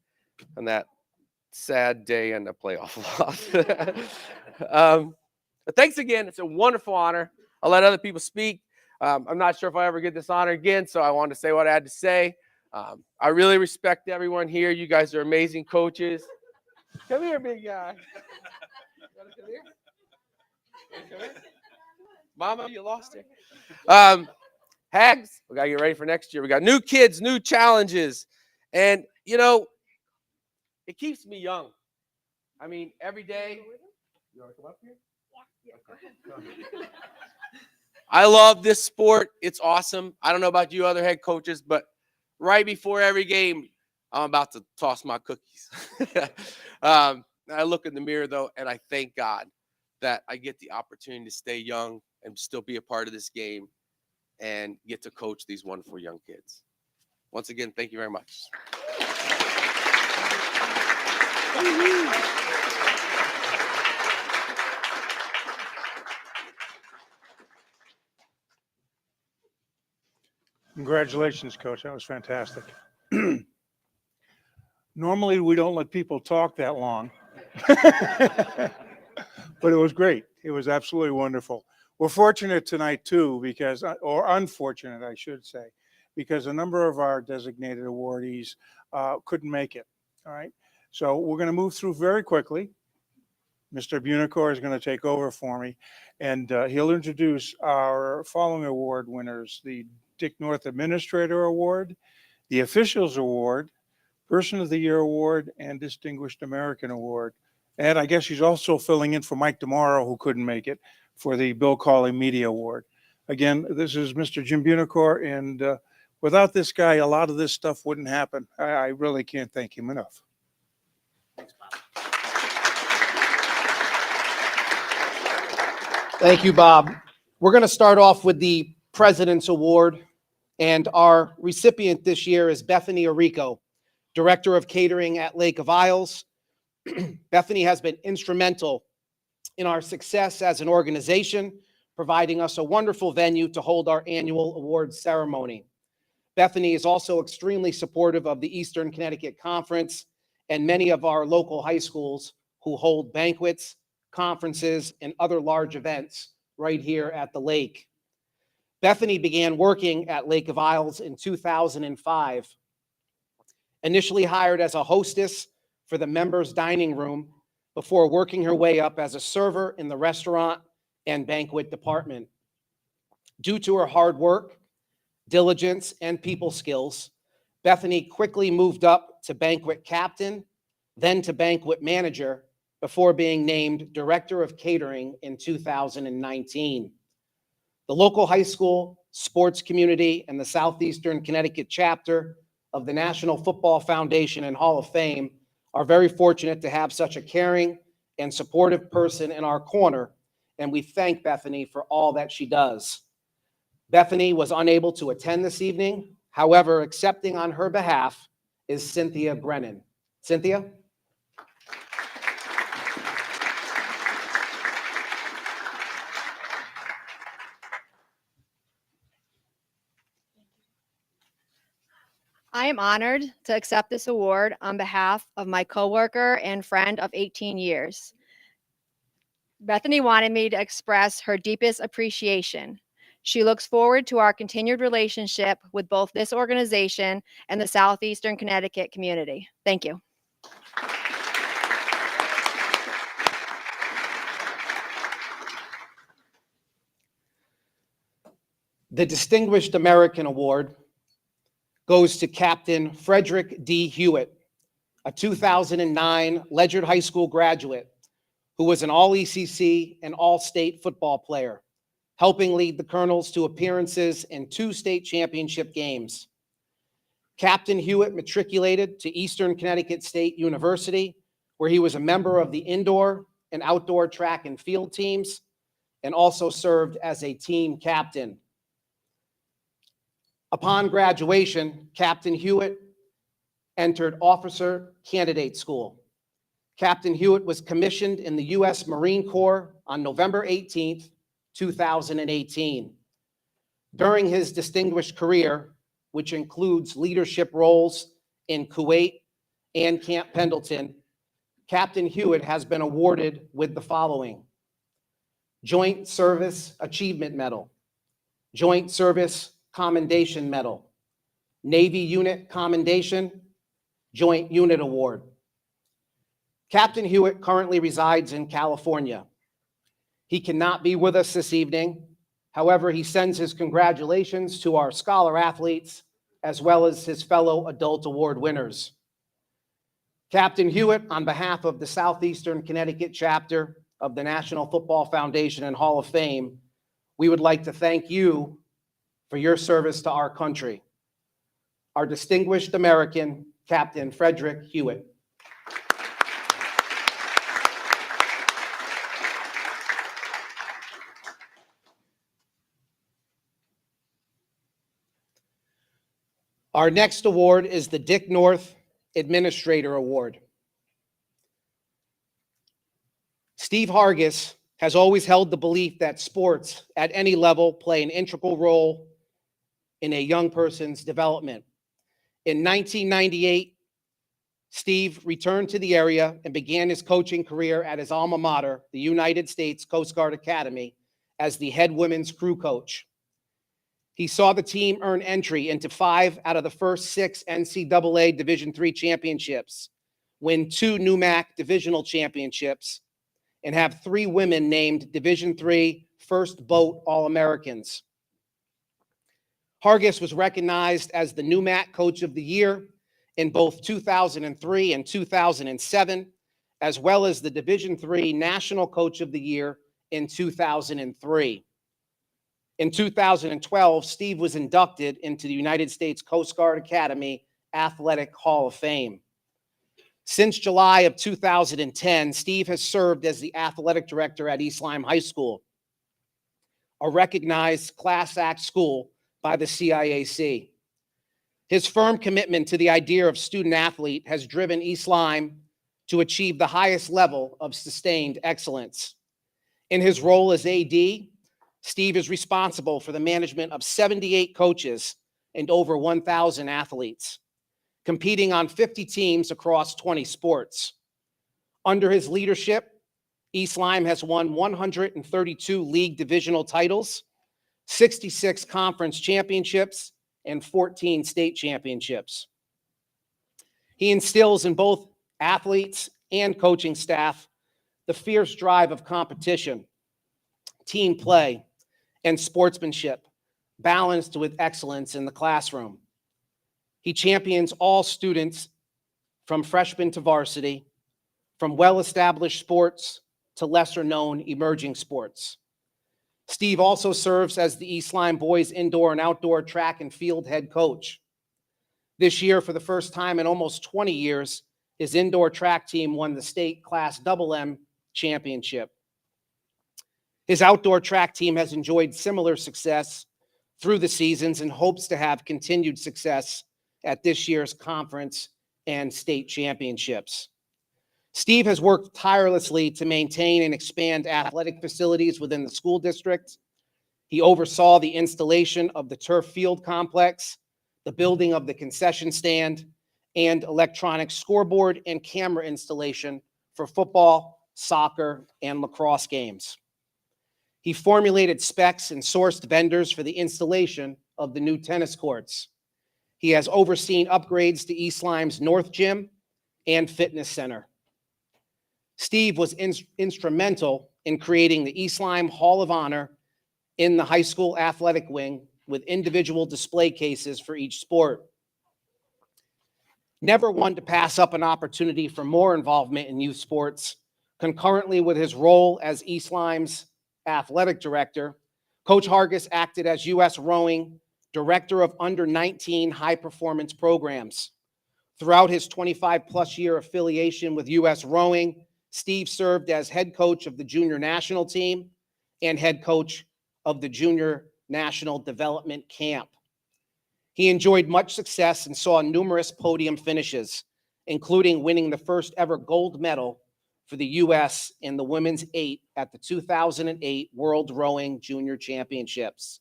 and that sad day in the playoff loss. But thanks again. It's a wonderful honor. I'll let other people speak. I'm not sure if I ever get this honor again, so I wanted to say what I had to say. I really respect everyone here. You guys are amazing coaches. Come here, big guy. You wanna come here? Come here? Mama, you lost it. Hags, we got to get ready for next year. We got new kids, new challenges. And, it keeps me young. I mean, every day. You want to come up here? Yeah. Okay. I love this sport. It's awesome. I don't know about you other head coaches, but right before every game, I'm about to toss my cookies. I look in the mirror, though, and I thank God that I get the opportunity to stay young and still be a part of this game and get to coach these wonderful young kids. Once again, thank you very much. Congratulations, Coach. That was fantastic. Normally, we don't let people talk that long, but it was great. It was absolutely wonderful. We're fortunate tonight, too, because, or unfortunate, I should say, because a number of our designated awardees couldn't make it. All right. So we're going to move through very quickly. Mr. Bunicor is going to take over for me, and he'll introduce our following award winners: the Dick North Administrator Award, the Officials Award, Person of the Year Award, and Distinguished American Award. And I guess he's also filling in for Mike DeMauro, who couldn't make it, for the Bill Cawley Media Award. Again, this is Mr. Jim Bunicor, and without this guy, a lot of this stuff wouldn't happen. I really can't thank him enough. Thank you, Bob. We're going to start off with the President's Award, and our recipient this year is Bethany Arico, Director of Catering at Lake of Isles. Bethany has been instrumental in our success as an organization, providing us a wonderful venue to hold our annual awards ceremony. Bethany is also extremely supportive of the Eastern Connecticut Conference and many of our local high schools who hold banquets, conferences, and other large events right here at the lake. Bethany began working at Lake of Isles in 2005, initially hired as a hostess for the members' dining room before working her way up as a server in the restaurant and banquet department. Due to her hard work, diligence, and people skills, Bethany quickly moved up to banquet captain, then to banquet manager, before being named Director of Catering in 2019. The local high school, sports community, and the Southeastern Connecticut Chapter of the National Football Foundation and Hall of Fame are very fortunate to have such a caring and supportive person in our corner, and we thank Bethany for all that she does. Bethany was unable to attend this evening. However, accepting on her behalf is Cynthia Brennan. Cynthia? I am honored to accept this award on behalf of my coworker and friend of 18 years. Bethany wanted me to express her deepest appreciation. She looks forward to our continued relationship with both this organization and the Southeastern Connecticut community. Thank you. The Distinguished American Award goes to Captain Frederick D. Hewitt, a 2009 Ledyard High School graduate who was an All-ECC and All-State football player, helping lead the Colonels to appearances in 2 state championship games. Captain Hewitt matriculated to Eastern Connecticut State University, where he was a member of the indoor and outdoor track and field teams, and also served as a team captain. Upon graduation, Captain Hewitt entered Officer Candidate School. Captain Hewitt was commissioned in the U.S. Marine Corps on November 18th, 2018. During his distinguished career, which includes leadership roles in Kuwait and Camp Pendleton, Captain Hewitt has been awarded with the following: Joint Service Achievement Medal, Joint Service Commendation Medal, Navy Unit Commendation, Joint Unit Award. Captain Hewitt currently resides in California. He cannot be with us this evening. However, he sends his congratulations to our scholar athletes as well as his fellow adult award winners. Captain Hewitt, on behalf of the Southeastern Connecticut Chapter of the National Football Foundation and Hall of Fame, we would like to thank you for your service to our country. Our distinguished American, Captain Frederick Hewitt. Our next award is the Dick North Administrator Award. Steve Hargis has always held the belief that sports at any level play an integral role in a young person's development. In 1998, Steve returned to the area and began his coaching career at his alma mater, the United States Coast Guard Academy, as the head women's crew coach. He saw the team earn entry into 5 out of the first 6 NCAA Division III championships, win 2 NUMAC divisional championships, and have 3 women named Division III First Boat All-Americans. Hargis was recognized as the NUMAC Coach of the Year in both 2003 and 2007, as well as the Division III National Coach of the Year in 2003. In 2012, Steve was inducted into the United States Coast Guard Academy Athletic Hall of Fame. Since July of 2010, Steve has served as the athletic director at East Lyme High School, a recognized Class Act school by the CIAC. His firm commitment to the idea of student athlete has driven East Lyme to achieve the highest level of sustained excellence. In his role as AD, Steve is responsible for the management of 78 coaches and over 1,000 athletes, competing on 50 teams across 20 sports. Under his leadership, East Lyme has won 132 league divisional titles, 66 conference championships, and 14 state championships. He instills in both athletes and coaching staff the fierce drive of competition, team play, and sportsmanship, balanced with excellence in the classroom. He champions all students from freshman to varsity, from well-established sports to lesser-known emerging sports. Steve also serves as the East Lyme boys indoor and outdoor track and field head coach. This year, for the first time in almost 20 years, his indoor track team won the state Class MM championship. His outdoor track team has enjoyed similar success through the seasons and hopes to have continued success at this year's conference and state championships. Steve has worked tirelessly to maintain and expand athletic facilities within the school district. He oversaw the installation of the turf field complex, the building of the concession stand, and electronic scoreboard and camera installation for football, soccer, and lacrosse games. He formulated specs and sourced vendors for the installation of the new tennis courts. He has overseen upgrades to East Lyme's North Gym and Fitness Center. Steve was instrumental in creating the East Lyme Hall of Honor in the high school athletic wing with individual display cases for each sport. Never one to pass up an opportunity for more involvement in youth sports. Concurrently with his role as East Lyme's athletic director, Coach Hargis acted as U.S. Rowing Director of Under-19 High Performance Programs. Throughout his 25-plus year affiliation with U.S. Rowing, Steve served as head coach of the junior national team and head coach of the junior national development camp. He enjoyed much success and saw numerous podium finishes, including winning the first ever gold medal for the U.S. in the women's 8 at the 2008 World Rowing Junior Championships.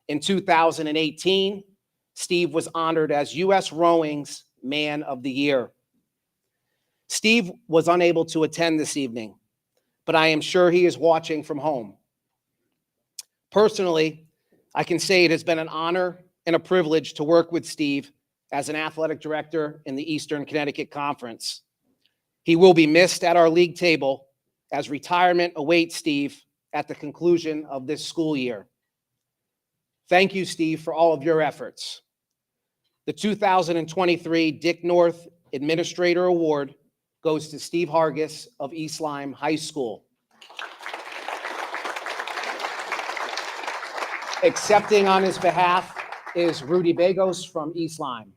In 2018, Steve was honored as U.S. Rowing's Man of the Year. Steve was unable to attend this evening, but I am sure he is watching from home. Personally, I can say it has been an honor and a privilege to work with Steve as an athletic director in the Eastern Connecticut Conference. He will be missed at our league table as retirement awaits Steve at the conclusion of this school year. Thank you, Steve, for all of your efforts. The 2023 Dick North Administrator Award goes to Steve Hargis of East Lyme High School. Accepting on his behalf is Rudy Bagos from East Lyme.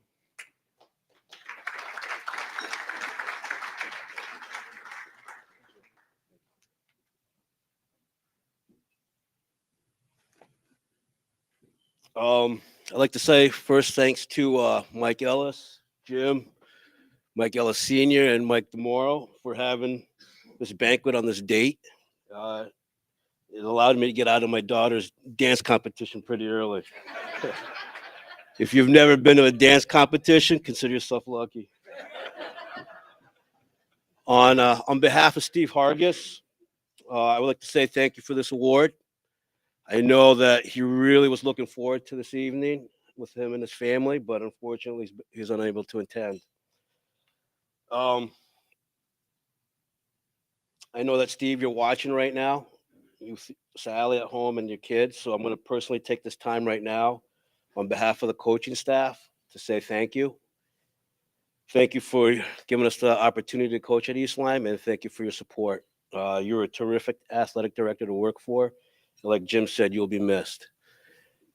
I'd like to say first thanks to Mike Ellis, Jim, Mike Ellis Sr., and Mike DeMoro for having this banquet on this date. It allowed me to get out of my daughter's dance competition pretty early. If you've never been to a dance competition, consider yourself lucky. On behalf of Steve Hargis, I would like to say thank you for this award. I know that he really was looking forward to this evening with him and his family, but unfortunately, he's unable to attend. I know that, Steve, you're watching right now. You, Sally, at home, and your kids. So I'm going to personally take this time right now on behalf of the coaching staff to say thank you. Thank you for giving us the opportunity to coach at East Lyme, and thank you for your support. You're a terrific athletic director to work for. Like Jim said, you'll be missed.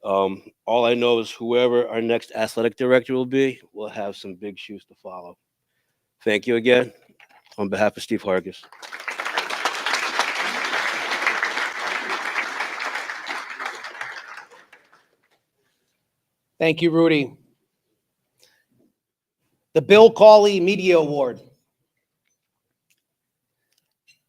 All I know is whoever our next athletic director will be, will have some big shoes to follow. Thank you again on behalf of Steve Hargis. Thank you, Rudy. The Bill Cawley Media Award.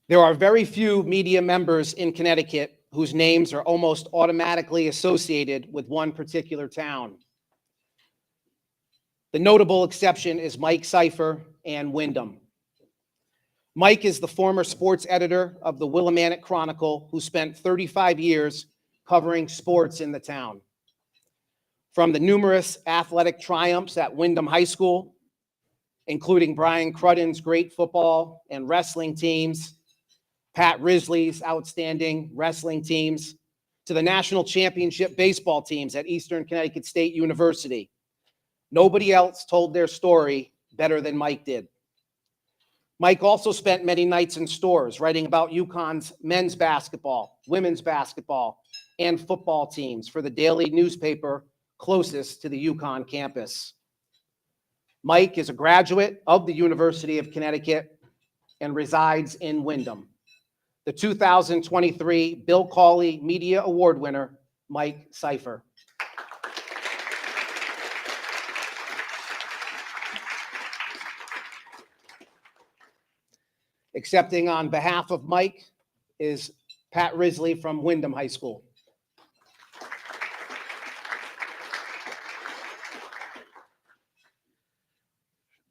There are very few media members in Connecticut whose names are almost automatically associated with one particular town. The notable exception is Mike Seifer and Wyndham. Mike is the former sports editor of the Willimantic Chronicle, who spent 35 years covering sports in the town. From the numerous athletic triumphs at Wyndham High School, including Brian Crudden's great football and wrestling teams, Pat Risley's outstanding wrestling teams, to the national championship baseball teams at Eastern Connecticut State University. Nobody else told their story better than Mike did. Mike also spent many nights in stores writing about UConn's men's basketball, women's basketball, and football teams for the daily newspaper closest to the UConn campus. Mike is a graduate of the University of Connecticut and resides in Wyndham. The 2023 Bill Cawley Media Award winner, Mike Seifer. Accepting on behalf of Mike is Pat Risley from Wyndham High School.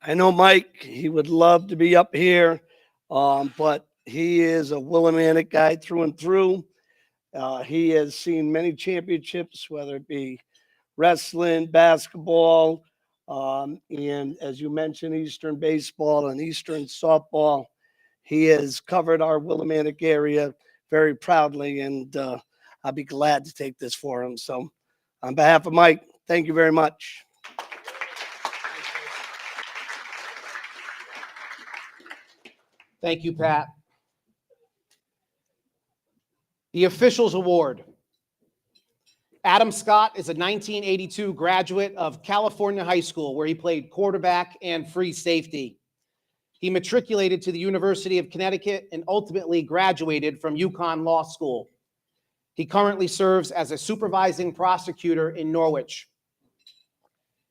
I know Mike, he would love to be up here, but he is a Willimantic guy through and through. He has seen many championships, whether it be wrestling, basketball, and as you mentioned, Eastern baseball and Eastern softball. He has covered our Willimantic area very proudly, and I'll be glad to take this for him. So on behalf of Mike, thank you very much. Thank you, Pat. The Officials Award. Adam Scott is a 1982 graduate of California High School, where he played quarterback and free safety. He matriculated to the University of Connecticut and ultimately graduated from UConn Law School. He currently serves as a supervising prosecutor in Norwich.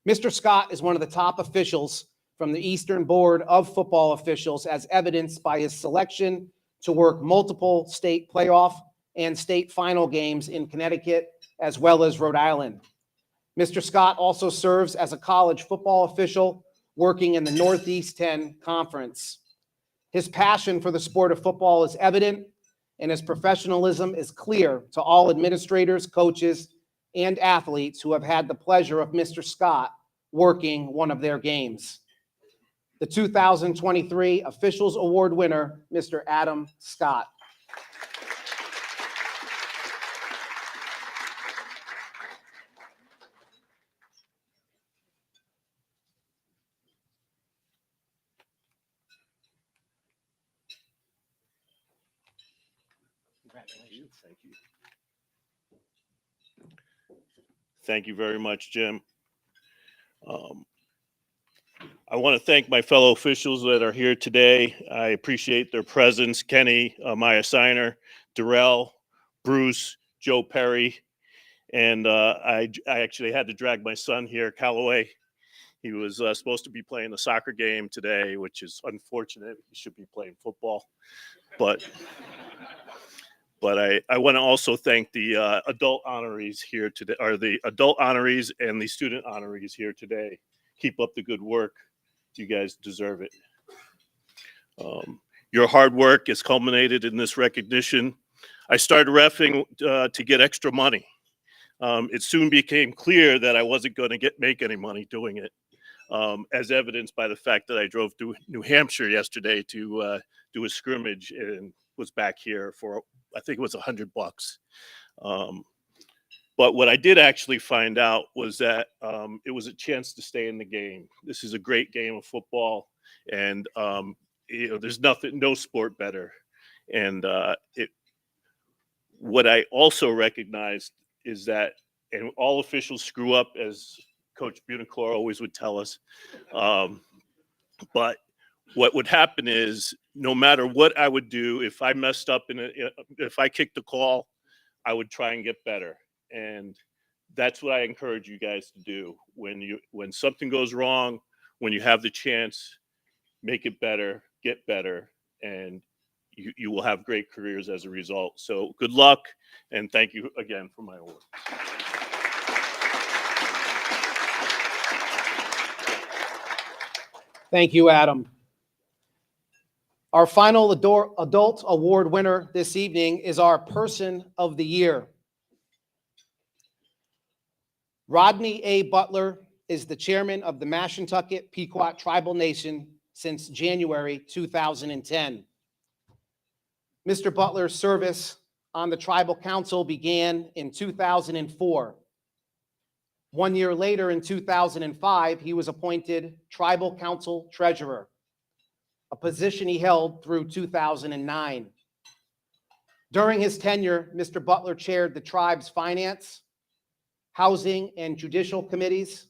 Mr. Scott is one of the top officials from the Eastern Board of Football Officials, as evidenced by his selection to work multiple state playoff and state final games in Connecticut, as well as Rhode Island. Mr. Scott also serves as a college football official working in the Northeast 10 Conference. His passion for the sport of football is evident, and his professionalism is clear to all administrators, coaches, and athletes who have had the pleasure of Mr. Scott working one of their games. The 2023 Officials Award winner, Mr. Adam Scott. Congratulations. Thank you. Thank you very much, Jim. I want to thank my fellow officials that are here today. I appreciate their presence. Kenny, my assigner, Darrell, Bruce, Joe Perry, and I actually had to drag my son here, Callaway. He was supposed to be playing the soccer game today, which is unfortunate. He should be playing football. But I want to also thank the adult honorees here today, or the adult honorees and the student honorees here today. Keep up the good work. You guys deserve it. Your hard work is culminated in this recognition. I started reffing to get extra money. It soon became clear that I wasn't going to make any money doing it, as evidenced by the fact that I drove to New Hampshire yesterday to do a scrimmage and was back here for, I think it was $100. But what I did actually find out was that it was a chance to stay in the game. This is a great game of football, and there's no sport better. And what I also recognized is that, and all officials screw up, as Coach Bunicor always would tell us. But what would happen is, no matter what I would do, if I messed up if I kicked the call, I would try and get better. And that's what I encourage you guys to do. When something goes wrong, when you have the chance, make it better, get better, and you will have great careers as a result. So good luck, and thank you again for my award. Thank you, Adam. Our final adult award winner this evening is our Person of the Year. Rodney A. Butler is the chairman of the Mashantucket Pequot Tribal Nation since January 2010. Mr. Butler's service on the Tribal Council began in 2004. 1 year later, in 2005, he was appointed Tribal Council Treasurer. a position he held through 2009. During his tenure, Mr. Butler chaired the tribe's finance, housing, and judicial committees,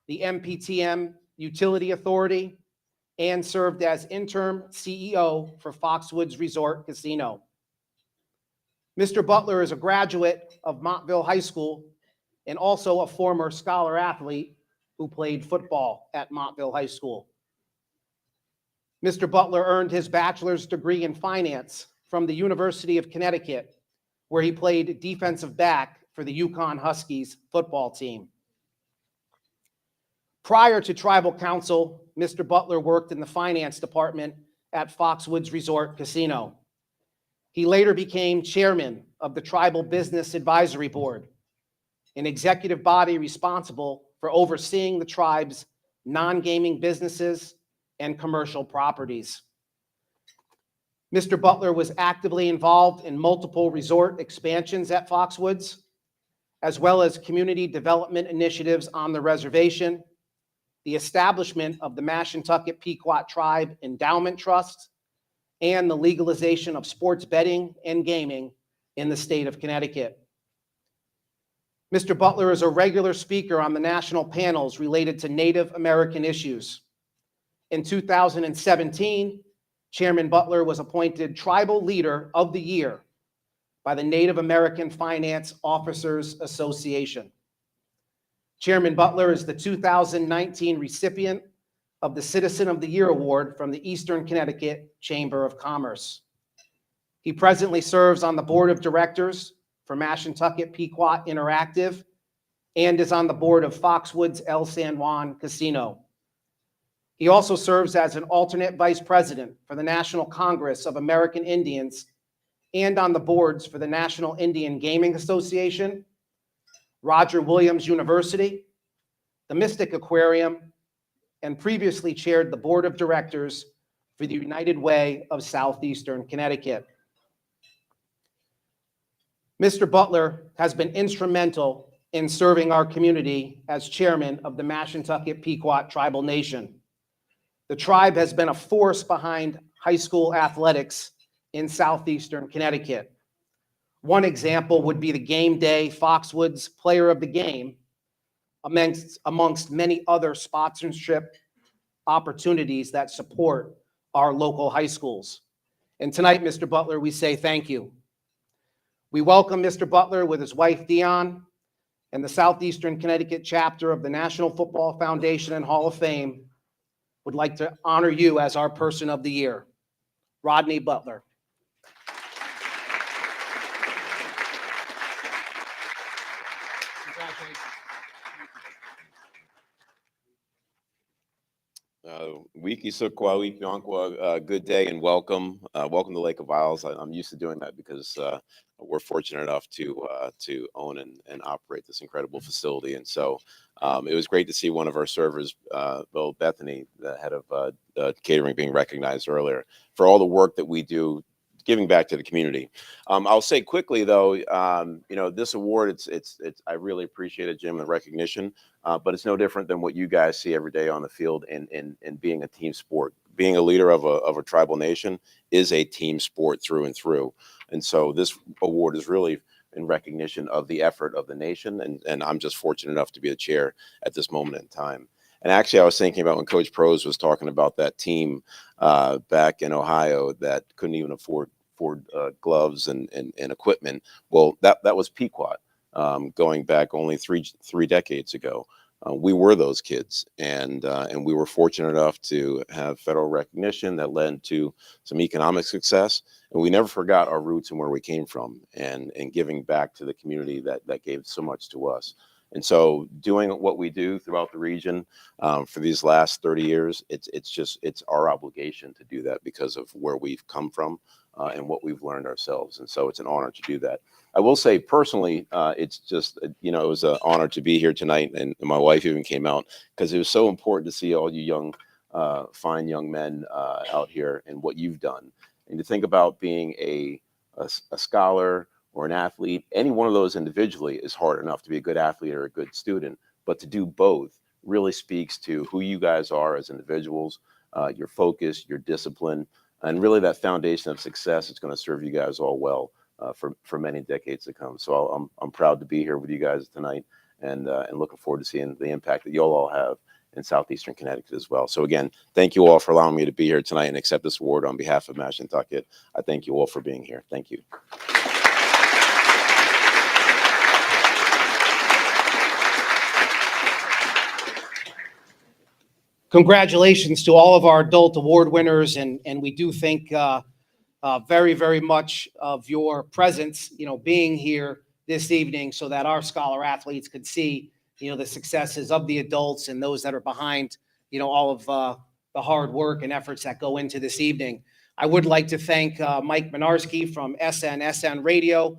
the MPTM Utility Authority, and served as interim CEO for Foxwoods Resort Casino. Mr. Butler is a graduate of Montville High School and also a former scholar athlete who played football at Montville High School. Mr. Butler earned his bachelor's degree in finance from the University of Connecticut, where he played defensive back for the Yukon Huskies football team. Prior to tribal council, Mr. Butler worked in the finance department at Foxwoods Resort Casino. He later became chairman of the Tribal Business Advisory Board, an executive body responsible for overseeing the tribe's non-gaming businesses and commercial properties. Mr. Butler was actively involved in multiple resort expansions at Foxwoods, as well as community development initiatives on the reservation, the establishment of the Mashantucket Pequot Tribe Endowment Trust, and the legalization of sports betting and gaming in the state of Connecticut. Mr. Butler is a regular speaker on the national panels related to Native American issues. In 2017, Chairman Butler was appointed Tribal Leader of the Year by the Native American Finance Officers Association. Chairman Butler is the 2019 recipient of the Citizen of the Year Award from the Eastern Connecticut Chamber of Commerce. He presently serves on the board of directors for Mashantucket Pequot Interactive and is on the board of Foxwoods El San Juan Casino. He also serves as an alternate vice president for the National Congress of American Indians and on the boards for the National Indian Gaming Association, Roger Williams University, the Mystic Aquarium, and previously chaired the board of directors for the United Way of Southeastern Connecticut. Mr. Butler has been instrumental in serving our community as chairman of the Mashantucket Pequot Tribal Nation. The tribe has been a force behind high school athletics in Southeastern Connecticut. One example would be the Game Day Foxwoods Player of the Game, amongst many other sponsorship opportunities that support our local high schools. And tonight, Mr. Butler, we say thank you. We welcome Mr. Butler with his wife, Dion, and the Southeastern Connecticut Chapter of the National Football Foundation and Hall of Fame would like to honor you as our Person of the Year. Rodney Butler. Wiki Sukwa, Wiki Onkwa, good day and welcome. Welcome to Lake of Isles. I'm used to doing that because we're fortunate enough to own and operate this incredible facility. And so it was great to see one of our servers, Bill Bethany, the head of catering, being recognized earlier for all the work that we do giving back to the community. I'll say quickly though, this award, I really appreciate it, Jim, the recognition, but it's no different than what you guys see every day on the field in being a team sport. Being a leader of a tribal nation is a team sport through and through. And so this award is really in recognition of the effort of the nation. And I'm just fortunate enough to be the chair at this moment in time. And actually, I was thinking about when Coach Prose was talking about that team back in Ohio that couldn't even afford gloves and equipment. Well, that was Pequot going back only three decades ago. We were those kids, and we were fortunate enough to have federal recognition that led to some economic success. And we never forgot our roots and where we came from, and giving back to the community that gave so much to us. And so doing what we do throughout the region for these last 30 years, it's our obligation to do that because of where we've come from and what we've learned ourselves. And so it's an honor to do that. I will say personally, it's just, it was an honor to be here tonight. And my wife even came out because it was so important to see all you young, fine young men out here and what you've done. And to think about being a scholar or an athlete, any one of those individually is hard enough to be a good athlete or a good student, but to do both really speaks to who you guys are as individuals, your focus, your discipline, and really that foundation of success is going to serve you guys all well for many decades to come. So I'm proud to be here with you guys tonight, and looking forward to seeing the impact that you all have in Southeastern Connecticut as well. So again, thank you all for allowing me to be here tonight and accept this award on behalf of Mashantucket. I thank you all for being here. Thank you. Congratulations to all of our adult award winners, and we do think very, very much of your presence, being here this evening so that our scholar athletes could see, the successes of the adults and those that are behind, all of the hard work and efforts that go into this evening. I would like to thank Mike Minarski from SN Radio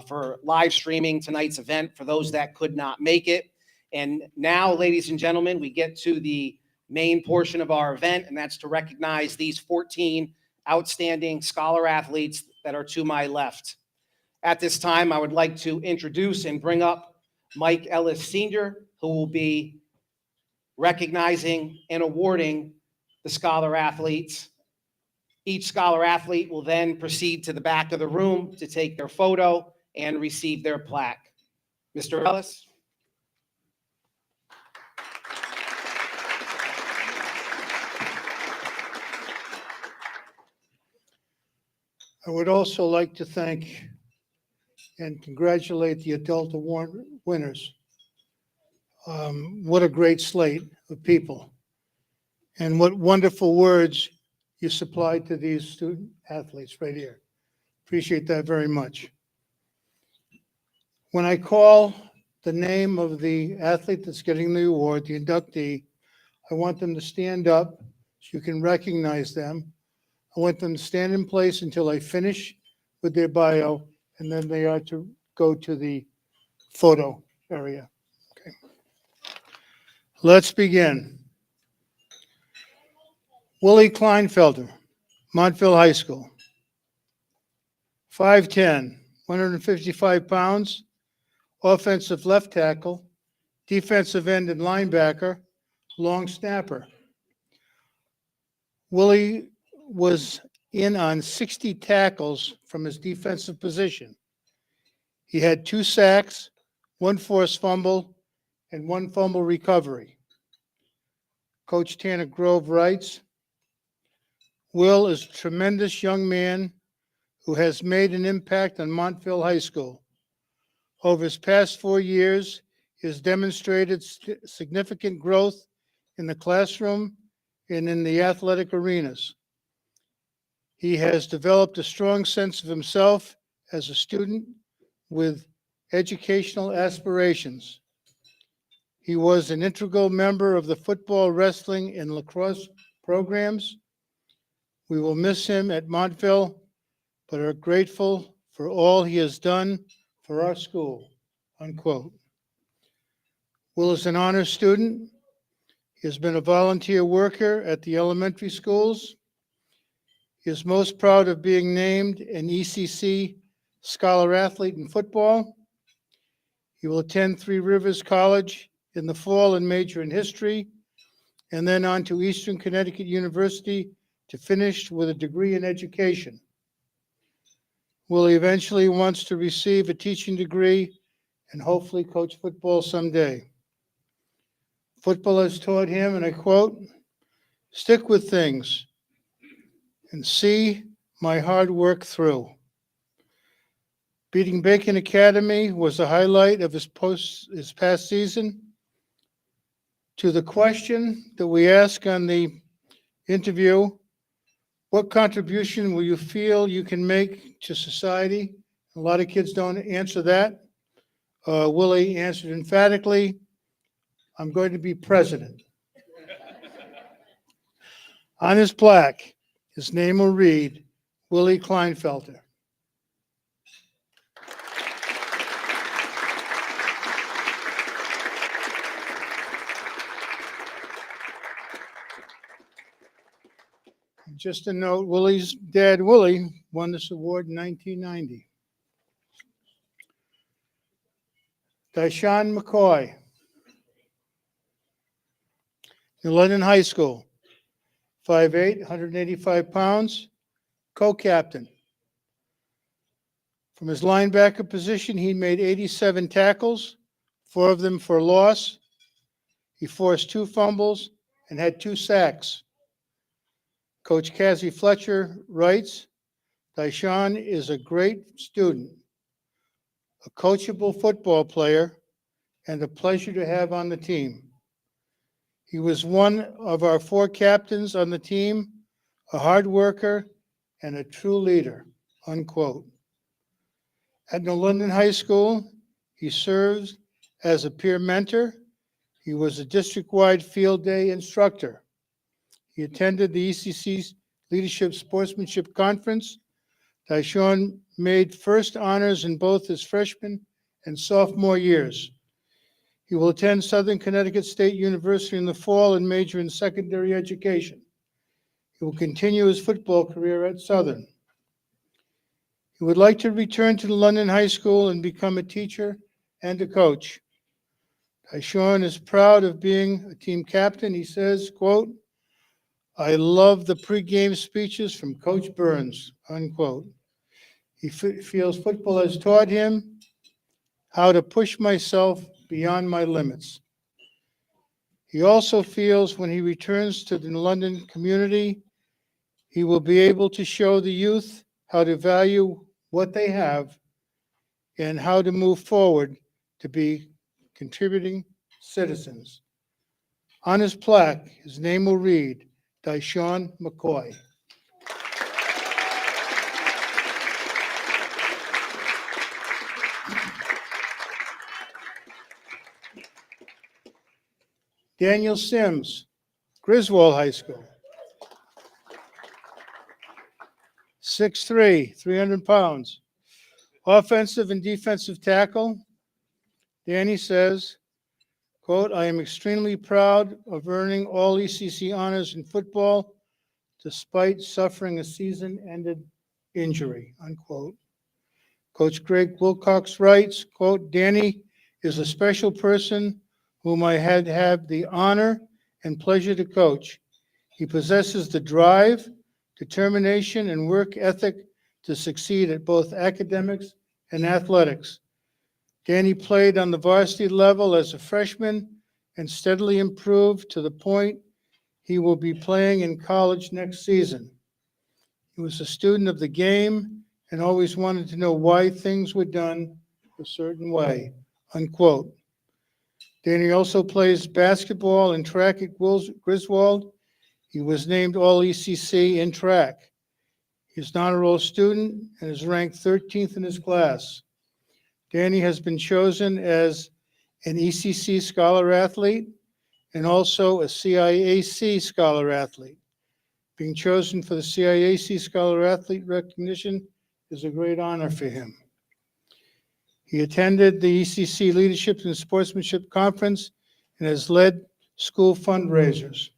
for live streaming tonight's event for those that could not make it. And now, ladies and gentlemen, we get to the main portion of our event, and that's to recognize these 14 outstanding scholar athletes that are to my left. At this time, I would like to introduce and bring up Mike Ellis Sr., who will be recognizing and awarding the scholar athletes. Each scholar athlete will then proceed to the back of the room to take their photo and receive their plaque. Mr. Ellis. I would also like to thank and congratulate the adult award winners. What a great slate of people. And what wonderful words you supplied to these student athletes right here. Appreciate that very much. When I call the name of the athlete that's getting the award, the inductee, I want them to stand up so you can recognize them. I want them to stand in place until I finish with their bio, and then they are to go to the photo area. Okay. Let's begin. Willie Kleinfelder, Montville High School. 5'10", 155 pounds, offensive left tackle, defensive end and linebacker, long snapper. Willie was in on 60 tackles from his defensive position. He had 2 sacks, 1 forced fumble, and 1 fumble recovery. Coach Tanner Grove writes, Will is a tremendous young man who has made an impact on Montville High School. Over his past 4 years, he has demonstrated significant growth in the classroom and in the athletic arenas. He has developed a strong sense of himself as a student with educational aspirations. He was an integral member of the football, wrestling, and lacrosse programs. We will miss him at Montville, but are grateful for all he has done for our school, unquote. Will is an honor student. He has been a volunteer worker at the elementary schools. He is most proud of being named an ECC Scholar Athlete in football. He will attend Three Rivers College in the fall and major in history, and then on to Eastern Connecticut University to finish with a degree in education. Willie eventually wants to receive a teaching degree and hopefully coach football someday. Football has taught him, and I quote, stick with things and see my hard work through. Beating Bacon Academy was a highlight of his past season. To the question that we ask on the interview, what contribution will you feel you can make to society? A lot of kids don't answer that. Willie answered emphatically, I'm going to be president. On his plaque, his name will read, Willie Kleinfelder. Just a note, Willie's dad, Willie, won this award in 1990. Dyshawn McCoy, New London High School, 5'8", 185 pounds, co-captain. From his linebacker position, he made 87 tackles, 4 of them for loss. He forced 2 fumbles and had 2 sacks. Coach Cassie Fletcher writes, Tyshawn is a great student, a coachable football player, and a pleasure to have on the team. He was one of our 4 captains on the team, a hard worker, and a true leader, unquote. At New London High School, he serves as a peer mentor. He was a district-wide field day instructor. He attended the ECC's Leadership Sportsmanship Conference. Tyshawn made first honors in both his freshman and sophomore years. He will attend Southern Connecticut State University in the fall and major in secondary education. He will continue his football career at Southern. He would like to return to the London High School and become a teacher and a coach. Tyshawn is proud of being a team captain. He says, quote, I love the pregame speeches from Coach Burns, unquote. He feels football has taught him how to push myself beyond my limits. He also feels when he returns to the London community, he will be able to show the youth how to value what they have and how to move forward to be contributing citizens. On his plaque, his name will read, Tyshawn McCoy. Daniel Sims, Griswold High School. 6'3", 300 pounds. Offensive and defensive tackle. Danny says, quote, I am extremely proud of earning all ECC honors in football despite suffering a season-ended injury, unquote. Coach Greg Wilcox writes, quote, Danny is a special person whom I had the honor and pleasure to coach. He possesses the drive, determination, and work ethic to succeed at both academics and athletics. Danny played on the varsity level as a freshman and steadily improved to the point he will be playing in college next season. He was a student of the game and always wanted to know why things were done a certain way, unquote. Danny also plays basketball and track at Griswold. He was named All-ECC in track. He's an honor roll student and is ranked 13th in his class. Danny has been chosen as an ECC Scholar Athlete and also a CIAC Scholar Athlete. Being chosen for the CIAC Scholar Athlete recognition is a great honor for him. He attended the ECC Leadership and Sportsmanship Conference and has led school fundraisers.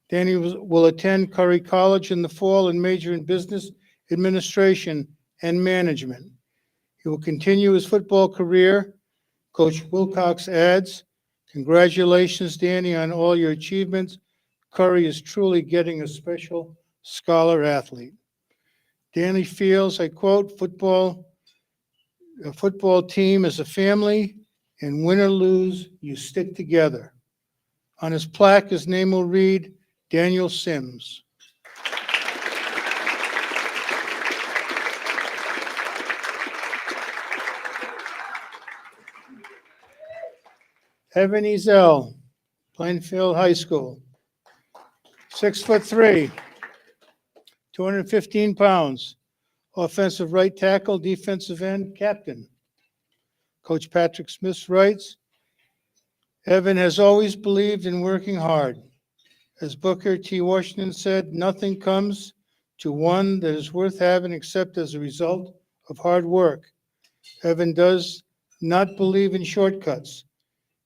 Danny will attend Curry College in the fall and major in business administration and management. He will continue his football career. Coach Wilcox adds, congratulations, Danny, on all your achievements. Curry is truly getting a special scholar athlete. Danny feels, I quote, a football team is a family, and win or lose, you stick together. On his plaque, his name will read, Daniel Sims. Evan Ezel, Plainfield High School. 6'3", 215 pounds. Offensive right tackle, defensive end, captain. Coach Patrick Smith writes, Evan has always believed in working hard. As Booker T. Washington said, nothing comes to one that is worth having except as a result of hard work. Evan does not believe in shortcuts.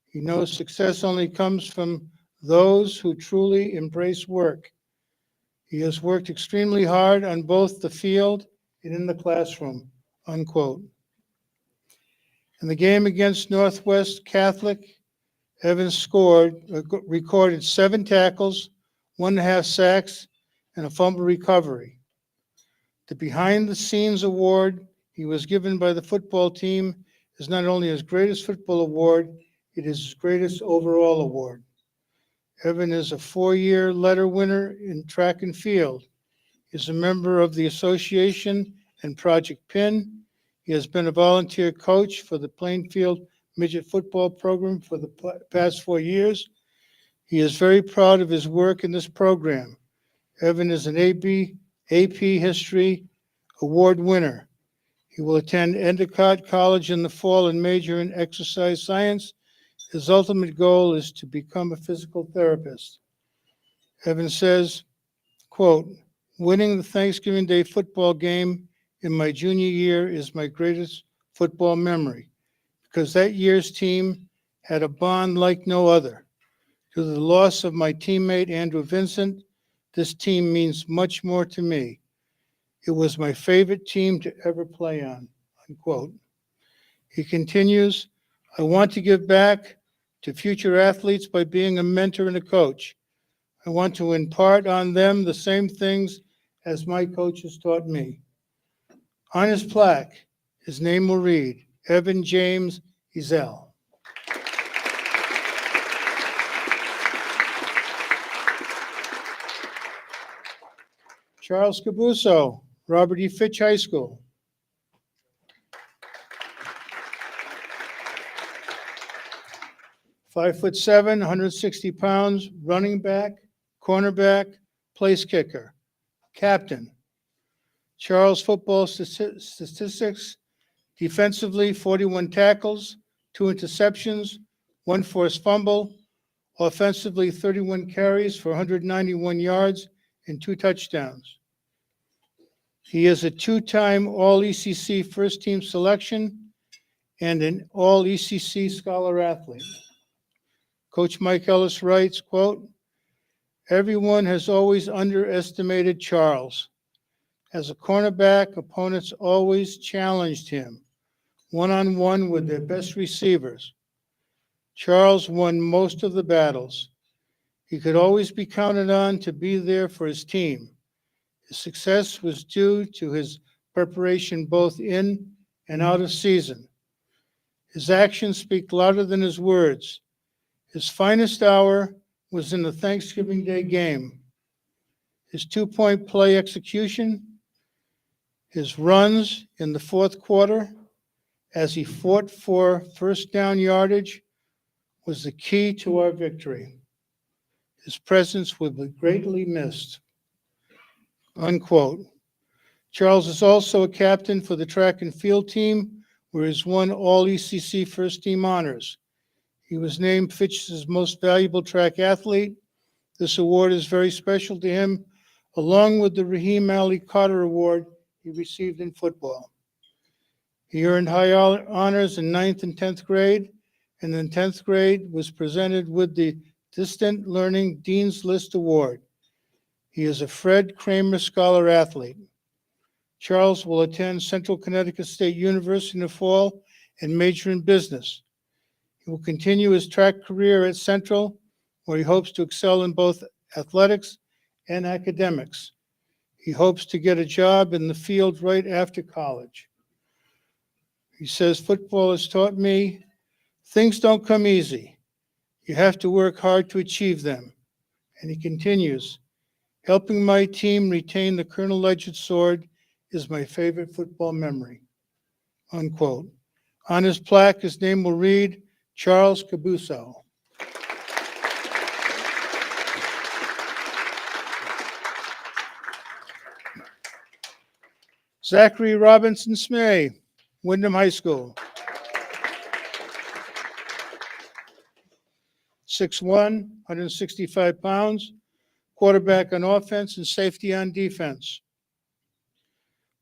He knows success only comes from those who truly embrace work. He has worked extremely hard on both the field and in the classroom, unquote. In the game against Northwest Catholic, Evans recorded 7 tackles, 1.5 sacks, and a fumble recovery. The behind the scenes award he was given by the football team is not only his greatest football award, it is his greatest overall award. Evan is a 4-year letter winner in track and field. He is a member of the association and Project PIN. He has been a volunteer coach for the Plainfield Midget Football Program for the past 4 years. He is very proud of his work in this program. Evan is an AP History Award winner. He will attend Endicott College in the fall and major in exercise science. His ultimate goal is to become a physical therapist. Evan says, quote, winning the Thanksgiving Day football game in my junior year is my greatest football memory because that year's team had a bond like no other. Due to the loss of my teammate Andrew Vincent, this team means much more to me. It was my favorite team to ever play on, unquote. He continues, I want to give back to future athletes by being a mentor and a coach. I want to impart on them the same things as my coaches taught me. On his plaque, his name will read, Evan James Ezel. Charles Cabuso, Robert E. Fitch High School. "5'7", 160 pounds, running back, cornerback, place kicker, captain. Charles football statistics, defensively 41 tackles, 2 interceptions, 1 forced fumble, offensively 31 carries for 191 yards and 2 touchdowns. He is a 2-time All-ECC first-team selection and an All-ECC scholar athlete. Coach Mike Ellis writes, quote, everyone has always underestimated Charles. As a cornerback, opponents always challenged him, one-on-one with their best receivers. Charles won most of the battles. He could always be counted on to be there for his team. His success was due to his preparation both in and out of season. His actions speak louder than his words. His finest hour was in the Thanksgiving Day game. His 2-point play execution, his runs in the fourth quarter as he fought for first down yardage was the key to our victory. His presence will be greatly missed, unquote. Charles is also a captain for the track and field team, where he's won all ECC first team honors. He was named Fitch's most valuable track athlete. This award is very special to him, along with the Raheem Ali Carter Award he received in football. He earned high honors in 9th and 10th grade, and in 10th grade was presented with the Distant Learning Dean's List Award. He is a Fred Kramer Scholar athlete. Charles will attend Central Connecticut State University in the fall and major in business. He will continue his track career at Central, where he hopes to excel in both athletics and academics. He hopes to get a job in the field right after college. He says, football has taught me things don't come easy. You have to work hard to achieve them. And he continues, helping my team retain the Colonel Legend sword is my favorite football memory, unquote. On his plaque, his name will read, Charles Cabuso. Zachary Robinson Smay, Wyndham High School. 6'1", 165 pounds, quarterback on offense and safety on defense.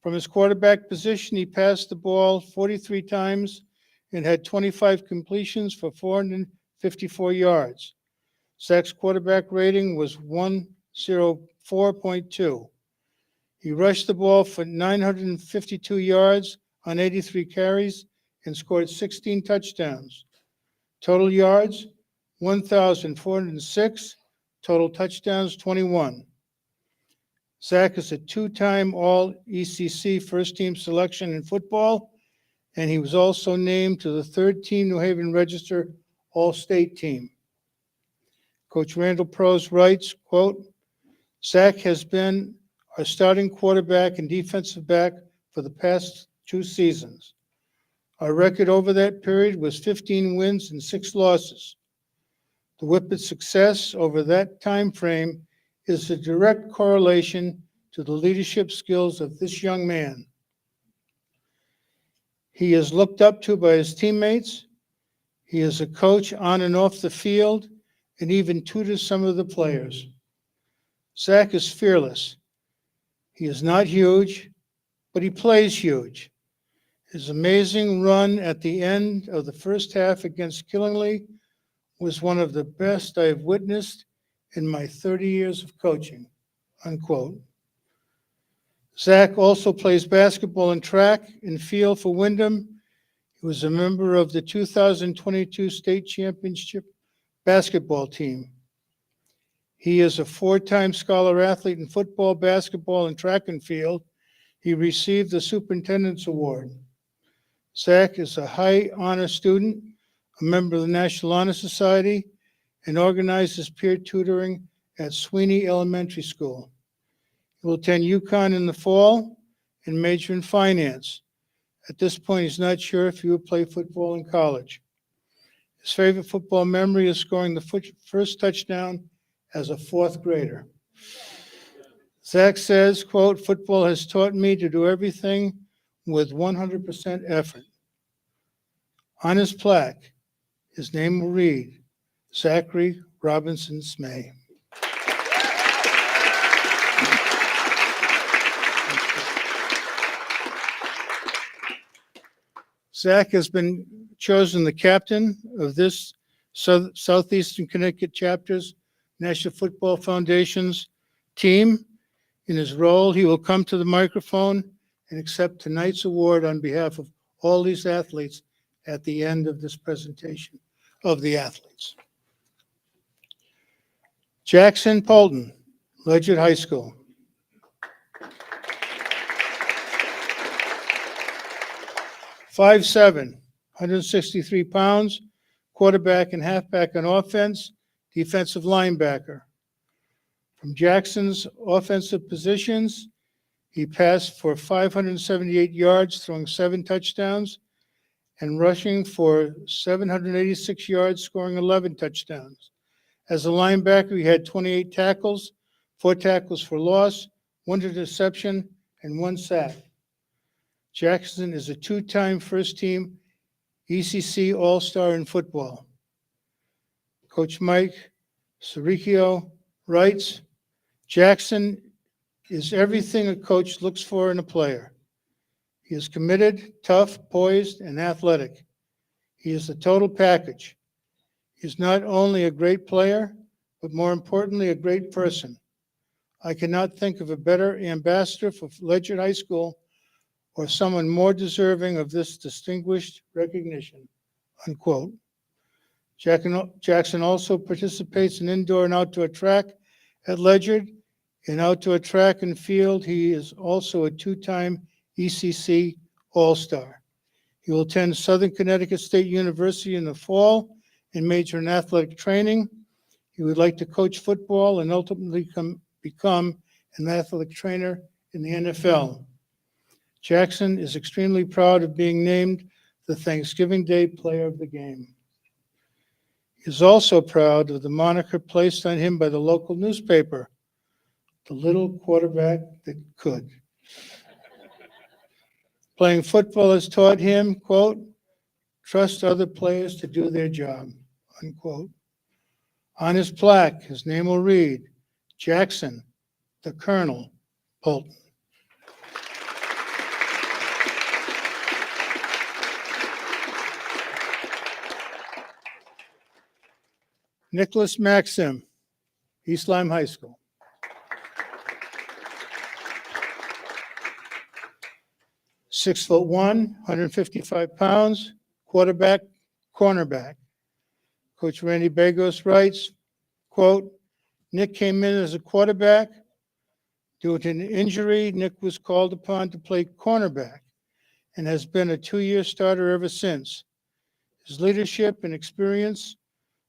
From his quarterback position, he passed the ball 43 times and had 25 completions for 454 yards. Zach's quarterback rating was 104.2. He rushed the ball for 952 yards on 83 carries and scored 16 touchdowns. Total yards, 1,406. Total touchdowns, 21. Zach is a two-time All-ECC first-team selection in football, and he was also named to the third-team New Haven Register All-State team. Coach Randall Prose writes, quote, Zach has been our starting quarterback and defensive back for the past 2 seasons. Our record over that period was 15 wins and 6 losses. The Whippet's success over that time frame is a direct correlation to the leadership skills of this young man. He is looked up to by his teammates. He is a coach on and off the field and even tutors some of the players. Zach is fearless. He is not huge, but he plays huge. His amazing run at the end of the first half against Killingly was one of the best I have witnessed in my 30 years of coaching, unquote. Zach also plays basketball and track and field for Wyndham. He was a member of the 2022 state championship basketball team. He is a 4-time scholar athlete in football, basketball, and track and field. He received the Superintendent's Award. Zach is a high honor student, a member of the National Honor Society, and organizes peer tutoring at Sweeney Elementary School. He will attend UConn in the fall and major in finance. At this point, he's not sure if he will play football in college. His favorite football memory is scoring the first touchdown as a 4th grader. Zach says, quote, football has taught me to do everything with 100% effort. On his plaque, his name will read, Zachary Robinson Smay. Zach has been chosen the captain of this Southeastern Connecticut Chapter's National Football Foundation's team. In his role, he will come to the microphone and accept tonight's award on behalf of all these athletes at the end of this presentation of the athletes. Jackson Polton, Ledyard High School. 5'7", 163 pounds, quarterback and halfback on offense, defensive linebacker. From Jackson's offensive positions, he passed for 578 yards, throwing 7 touchdowns, and rushing for 786 yards, scoring 11 touchdowns. As a linebacker, he had 28 tackles, 4 tackles for loss, 1 interception, and 1 sack. Jackson is a 2-time first-team ECC All-Star in football. Coach Mike Saricchio writes, Jackson is everything a coach looks for in a player. He is committed, tough, poised, and athletic. He is the total package. He is not only a great player, but more importantly, a great person. I cannot think of a better ambassador for Ledyard High School or someone more deserving of this distinguished recognition, unquote. Jackson also participates in indoor and outdoor track at Ledyard. In outdoor track and field, he is also a 2-time ECC All-Star. He will attend Southern Connecticut State University in the fall and major in athletic training. He would like to coach football and ultimately become an athletic trainer in the NFL. Jackson is extremely proud of being named the Thanksgiving Day Player of the Game. He is also proud of the moniker placed on him by the local newspaper, the little quarterback that could. Playing football has taught him, quote, trust other players to do their job, unquote. On his plaque, his name will read, Jackson, the Colonel, Polton. Nicholas Maxim, East Lyme High School. 6'1", 155 pounds, quarterback, cornerback. Coach Randy Bagos writes, quote, Nick came in as a quarterback, Due to an injury, Nick was called upon to play cornerback and has been a 2-year starter ever since. His leadership and experience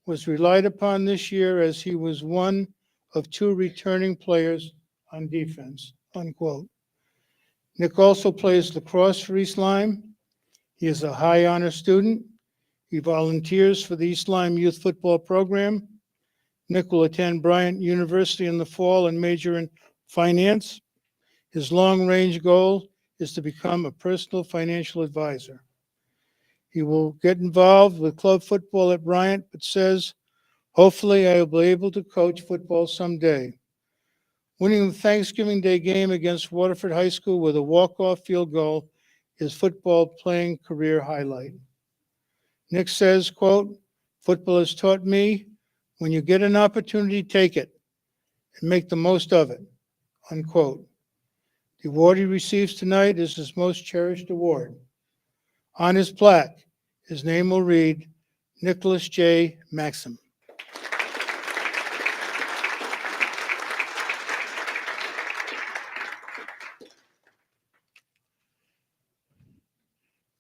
was relied upon this year as he was one of 2 returning players on defense, unquote. Nick also plays lacrosse for East Lyme. He is a high honor student. He volunteers for the East Lyme Youth Football Program. Nick will attend Bryant University in the fall and major in finance. His long-range goal is to become a personal financial advisor. He will get involved with club football at Bryant, but says, hopefully I will be able to coach football someday. Winning the Thanksgiving Day game against Waterford High School with a walk-off field goal is football playing career highlight. Nick says, quote, football has taught me when you get an opportunity, take it and make the most of it, unquote. The award he receives tonight is his most cherished award. On his plaque, his name will read Nicholas J. Maxim.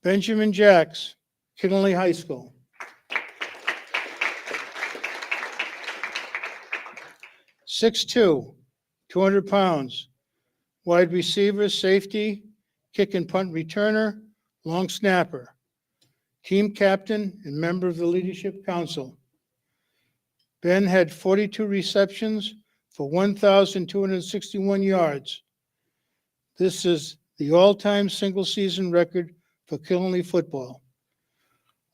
Benjamin Jacks, Kinley High School. 6'2", 200 pounds, wide receiver, safety, kick and punt returner, long snapper, team captain, and member of the Leadership Council. Ben had 42 receptions for 1,261 yards. This is the all-time single-season record for Kinley football.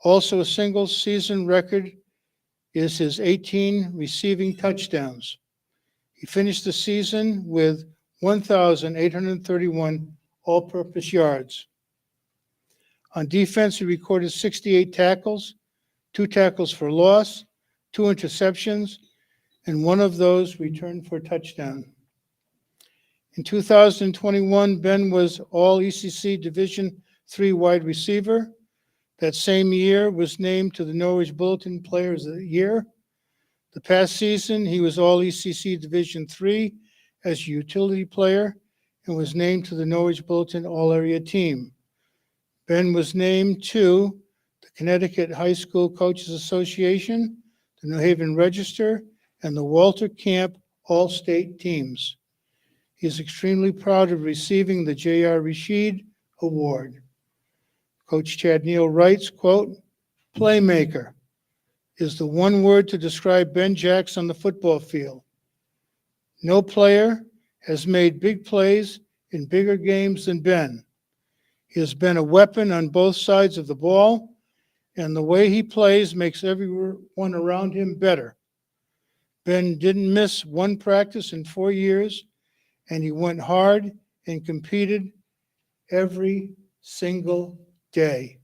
Also a single-season record is his 18 receiving touchdowns. He finished the season with 1,831 all-purpose yards. On defense, he recorded 68 tackles, 2 tackles for loss, 2 interceptions, and 1 of those returned for a touchdown. In 2021, Ben was All-ECC Division III wide receiver. That same year was named to the Norwich Bulletin Players of the Year. The past season, he was All-ECC Division III as a utility player and was named to the Norwich Bulletin All-Area Team. Ben was named to the Connecticut High School Coaches Association, the New Haven Register, and the Walter Camp All-State Teams. He is extremely proud of receiving the J.R. Rashid Award. Coach Chad Neal writes, quote, playmaker is the one word to describe Ben Jacks on the football field. No player has made big plays in bigger games than Ben. He has been a weapon on both sides of the ball, and the way he plays makes everyone around him better. Ben didn't miss one practice in 4 years, and he went hard and competed every single day.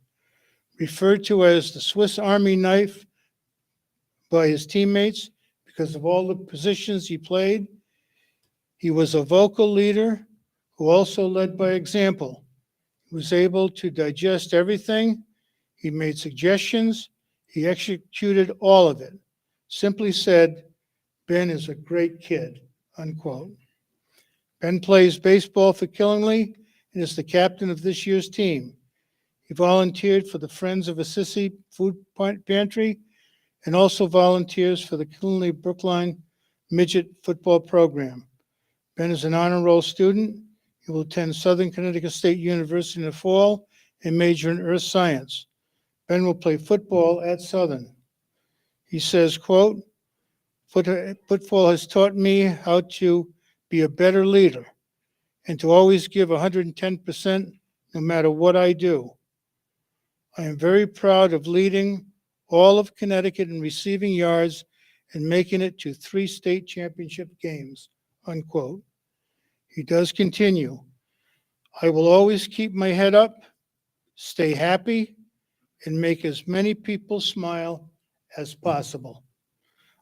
Referred to as the Swiss Army knife by his teammates because of all the positions he played. He was a vocal leader who also led by example. He was able to digest everything. He made suggestions. He executed all of it. Simply said, Ben is a great kid, unquote. Ben plays baseball for Killingly and is the captain of this year's team. He volunteered for the Friends of Assisi Food Pantry and also volunteers for the Killingly Brookline Midget Football Program. Ben is an honor roll student. He will attend Southern Connecticut State University in the fall and major in earth science. Ben will play football at Southern. He says, quote, football has taught me how to be a better leader and to always give 110% no matter what I do. I am very proud of leading all of Connecticut in receiving yards and making it to 3 state championship games, unquote. He does continue. I will always keep my head up, stay happy, and make as many people smile as possible.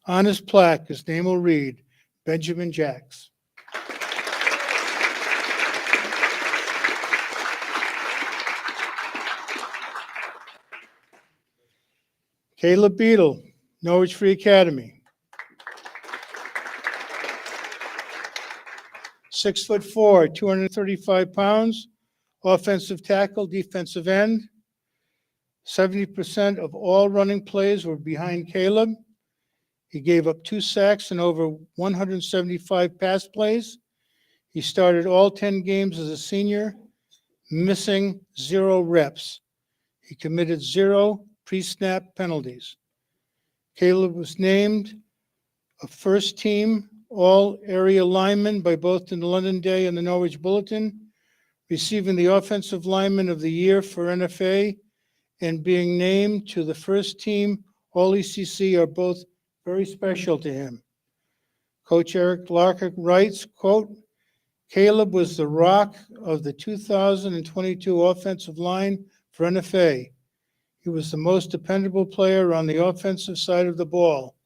On his plaque, his name will read Benjamin Jacks. Caleb Beadle, Norwich Free Academy. 6'4", 235 pounds, offensive tackle, defensive end. 70% of all running plays were behind Caleb. He gave up 2 sacks and over 175 pass plays. He started all 10 games as a senior, missing 0 reps. He committed 0 pre-snap penalties. Caleb was named a first-team all-area lineman by both the London Day and the Norwich Bulletin, receiving the Offensive Lineman of the Year for NFA and being named to the first-team All-ECC are both very special to him. Coach Eric Larker writes, quote, Caleb was the rock of the 2022 offensive line for NFA. He was the most dependable player on the offensive side of the ball.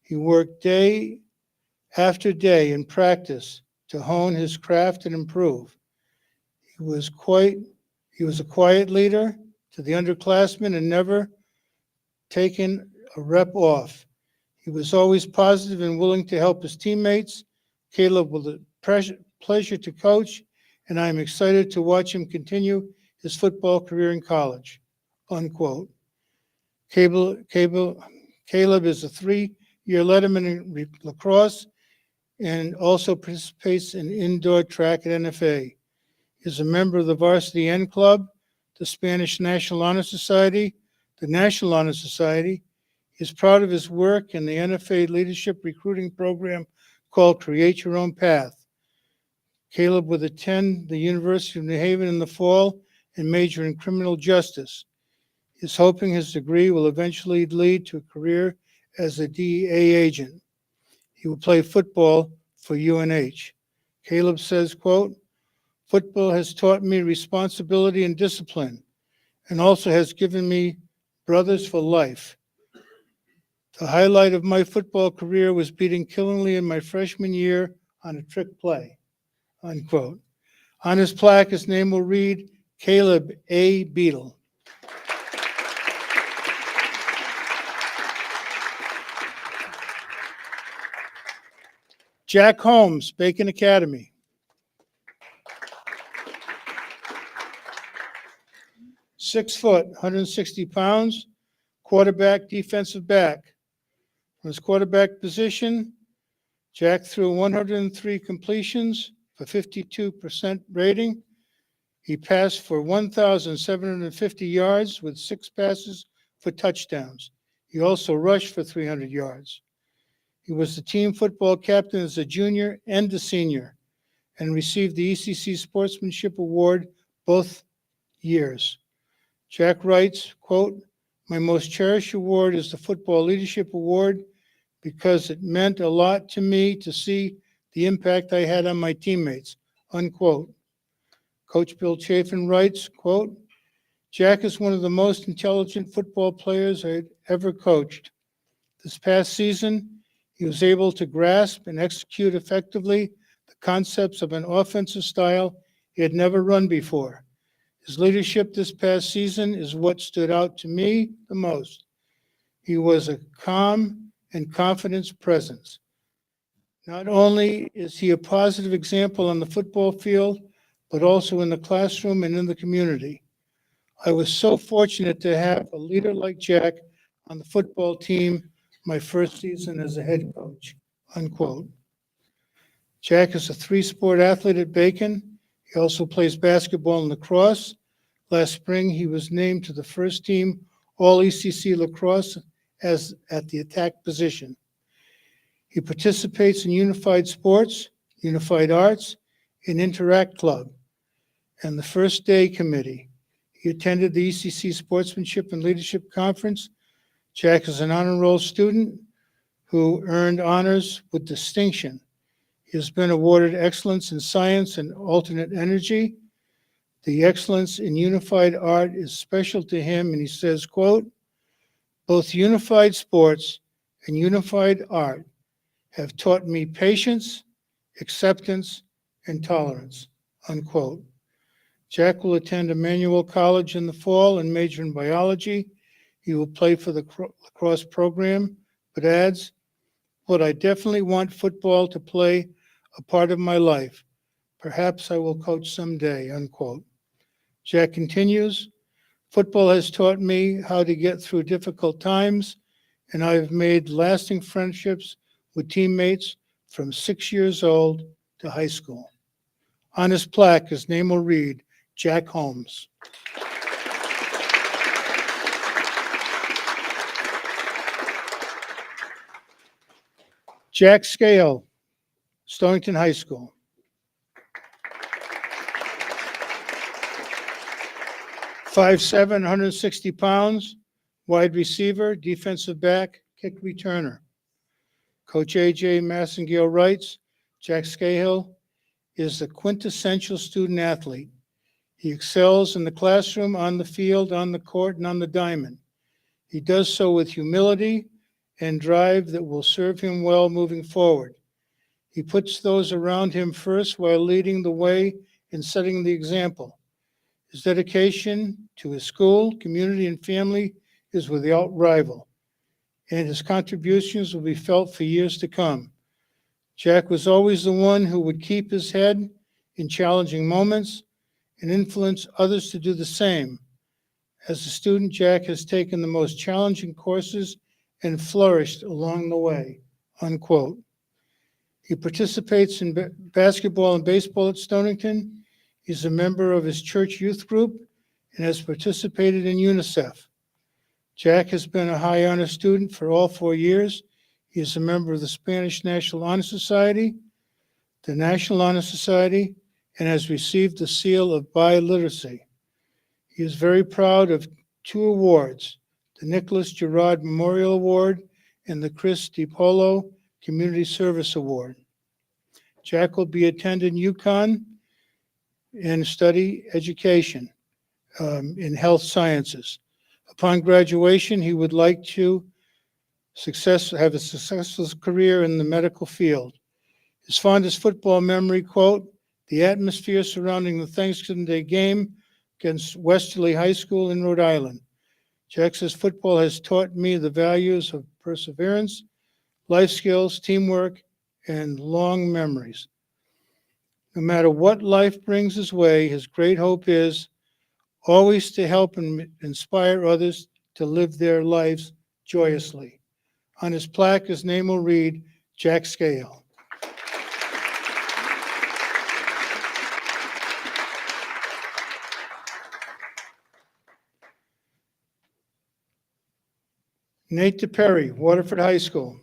He worked day after day in practice to hone his craft and improve. He was a quiet leader to the underclassmen and never taken a rep off. He was always positive and willing to help his teammates. Caleb was a pleasure to coach, and I am excited to watch him continue his football career in college, unquote. Caleb is a 3-year letterman in lacrosse and also participates in indoor track at NFA. He is a member of the Varsity N Club, the Spanish National Honor Society, the National Honor Society. He is proud of his work in the NFA leadership recruiting program called Create Your Own Path. Caleb will attend the University of New Haven in the fall and major in criminal justice. He is hoping his degree will eventually lead to a career as a DEA agent. He will play football for UNH. Caleb says, quote, football has taught me responsibility and discipline and also has given me brothers for life. The highlight of my football career was beating Killingly in my freshman year on a trick play, unquote. On his plaque, his name will read Caleb A. Beadle. Jack Holmes, Bacon Academy. Six foot, 160 pounds, quarterback, defensive back. From his quarterback position, Jack threw 103 completions for 52% rating. He passed for 1,750 yards with 6 passes for touchdowns. He also rushed for 300 yards. He was the team football captain as a junior and a senior and received the ECC Sportsmanship Award both years. Jack writes, quote, my most cherished award is the Football Leadership Award because it meant a lot to me to see the impact I had on my teammates, unquote. Coach Bill Chafin writes, quote, Jack is one of the most intelligent football players I'd ever coached. This past season, he was able to grasp and execute effectively the concepts of an offensive style he had never run before. His leadership this past season is what stood out to me the most. He was a calm and confident presence. Not only is he a positive example on the football field, but also in the classroom and in the community. I was so fortunate to have a leader like Jack on the football team my first season as a head coach, unquote. Jack is a 3-sport athlete at Bacon. He also plays basketball and lacrosse. Last spring, he was named to the first team All-ECC lacrosse as at the attack position. He participates in Unified Sports, Unified Arts, and Interact Club, and the First Day Committee. He attended the ECC Sportsmanship and Leadership Conference. Jack is an honor roll student who earned honors with distinction. He has been awarded excellence in science and alternate energy. The excellence in unified art is special to him, and he says, quote, both unified sports and unified art have taught me patience, acceptance, and tolerance, unquote. Jack will attend Emmanuel College in the fall and major in biology. He will play for the lacrosse program, but adds, but I definitely want football to play a part of my life. Perhaps I will coach someday, unquote. Jack continues, football has taught me how to get through difficult times, and I have made lasting friendships with teammates from 6 years old to high school. On his plaque, his name will read, Jack Holmes. Jack Scale, Stonington High School. 5'7", 160 pounds, wide receiver, defensive back, kick returner. Coach A.J. Massengale writes, Jack Scahill is the quintessential student athlete. He excels in the classroom, on the field, on the court, and on the diamond. He does so with humility and drive that will serve him well moving forward. He puts those around him first while leading the way and setting the example. His dedication to his school, community, and family is without rival, and his contributions will be felt for years to come. Jack was always the one who would keep his head in challenging moments and influence others to do the same. As a student, Jack has taken the most challenging courses and flourished along the way, unquote. He participates in basketball and baseball at Stonington. He's a member of his church youth group and has participated in UNICEF. Jack has been a high honor student for all 4 years. He is a member of the Spanish National Honor Society, the National Honor Society, and has received the seal of biliteracy. He is very proud of 2 awards, the Nicholas Girard Memorial Award and the Chris DiPolo Community Service Award. Jack will be attending UConn and study education in health sciences. Upon graduation, he would like to have a successful career in the medical field. His fondest football memory, quote, the atmosphere surrounding the Thanksgiving Day game against Westerly High School in Rhode Island. Jack says, football has taught me the values of perseverance, life skills, teamwork, and long memories. No matter what life brings his way, his great hope is always to help and inspire others to live their lives joyously. On his plaque, his name will read, Jack Scale. Nate DePerry, Waterford High School.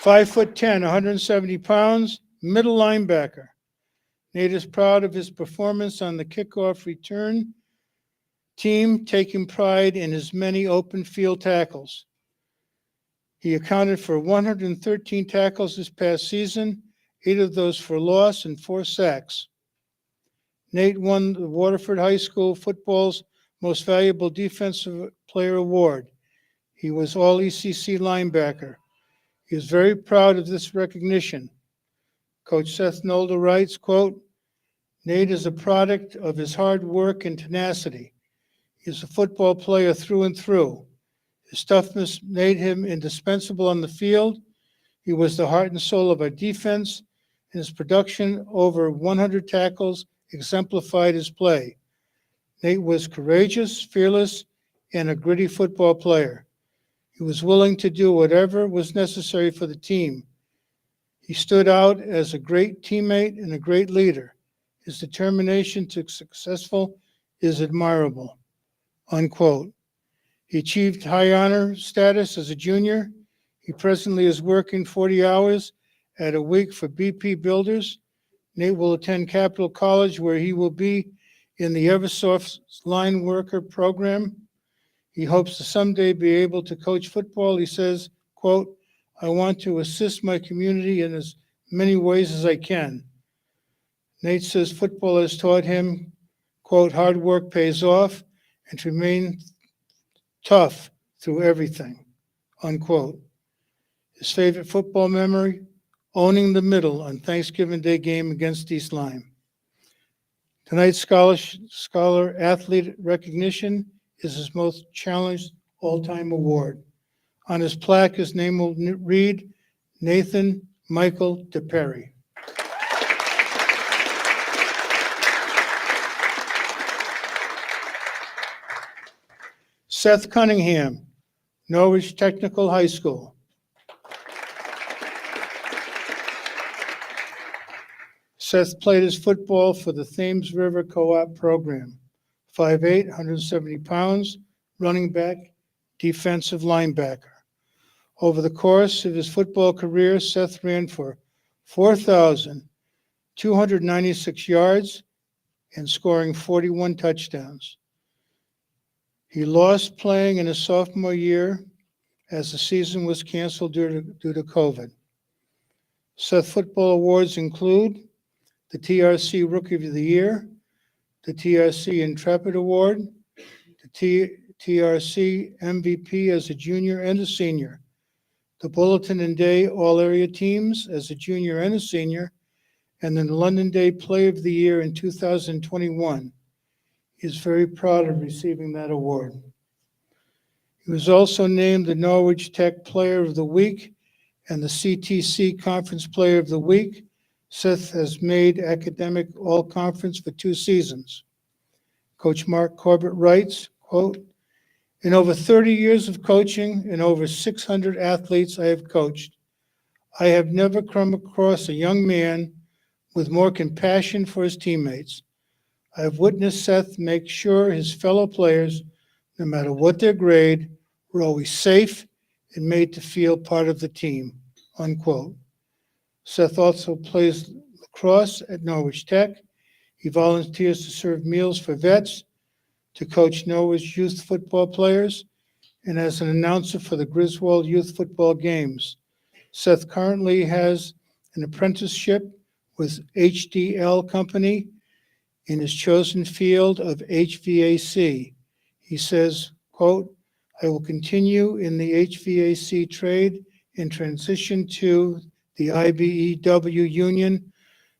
5'10", 170 pounds, middle linebacker. Nate is proud of his performance on the kickoff return team, taking pride in his many open field tackles. He accounted for 113 tackles this past season, 8 of those for loss and 4 sacks. Nate won the Waterford High School football's Most Valuable Defensive Player Award. He was all ECC linebacker. He is very proud of this recognition. Coach Seth Nolder writes, quote, Nate is a product of his hard work and tenacity. He is a football player through and through. His toughness made him indispensable on the field. He was the heart and soul of our defense, and his production over 100 tackles exemplified his play. Nate was courageous, fearless, and a gritty football player. He was willing to do whatever was necessary for the team. He stood out as a great teammate and a great leader. His determination to successful is admirable, unquote. He achieved high honor status as a junior. He presently is working 40 hours at a week for BP Builders. Nate will attend Capital College, where he will be in the Eversoft line worker program. He hopes to someday be able to coach football. He says, quote, I want to assist my community in as many ways as I can. Nate says football has taught him, quote, hard work pays off and to remain tough through everything, unquote. His favorite football memory, owning the middle on Thanksgiving Day game against East Lyme. Tonight's scholar athlete recognition is his most challenged all-time award. On his plaque, his name will read Nathan Michael DePerry. Seth Cunningham, Norwich Technical High School. Seth played his football for the Thames River Co-op program. 5'8", 170 pounds, running back, defensive linebacker. Over the course of his football career, Seth ran for 4,296 yards and scoring 41 touchdowns. He lost playing in his sophomore year as the season was canceled due to COVID. Seth football awards include the TRC Rookie of the Year, the TRC Intrepid Award, the TRC MVP as a junior and a senior, the Bulletin and Day All-Area Teams as a junior and a senior, and the London Day Play of the Year in 2021. He is very proud of receiving that award. He was also named the Norwich Tech Player of the Week and the CTC Conference Player of the Week. Seth has made academic all-conference for 2 seasons. Coach Mark Corbett writes, quote, "In over 30 years of coaching and over 600 athletes I have coached, I have never come across a young man with more compassion for his teammates. I have witnessed Seth make sure his fellow players, no matter what their grade, were always safe and made to feel part of the team," unquote. Seth also plays lacrosse at Norwich Tech. He volunteers to serve meals for vets, to coach Norwich youth football players, and as an announcer for the Griswold Youth Football Games. Seth currently has an apprenticeship with HDL Company in his chosen field of HVAC. He says, quote, "I will continue in the HVAC trade and transition to the IBEW union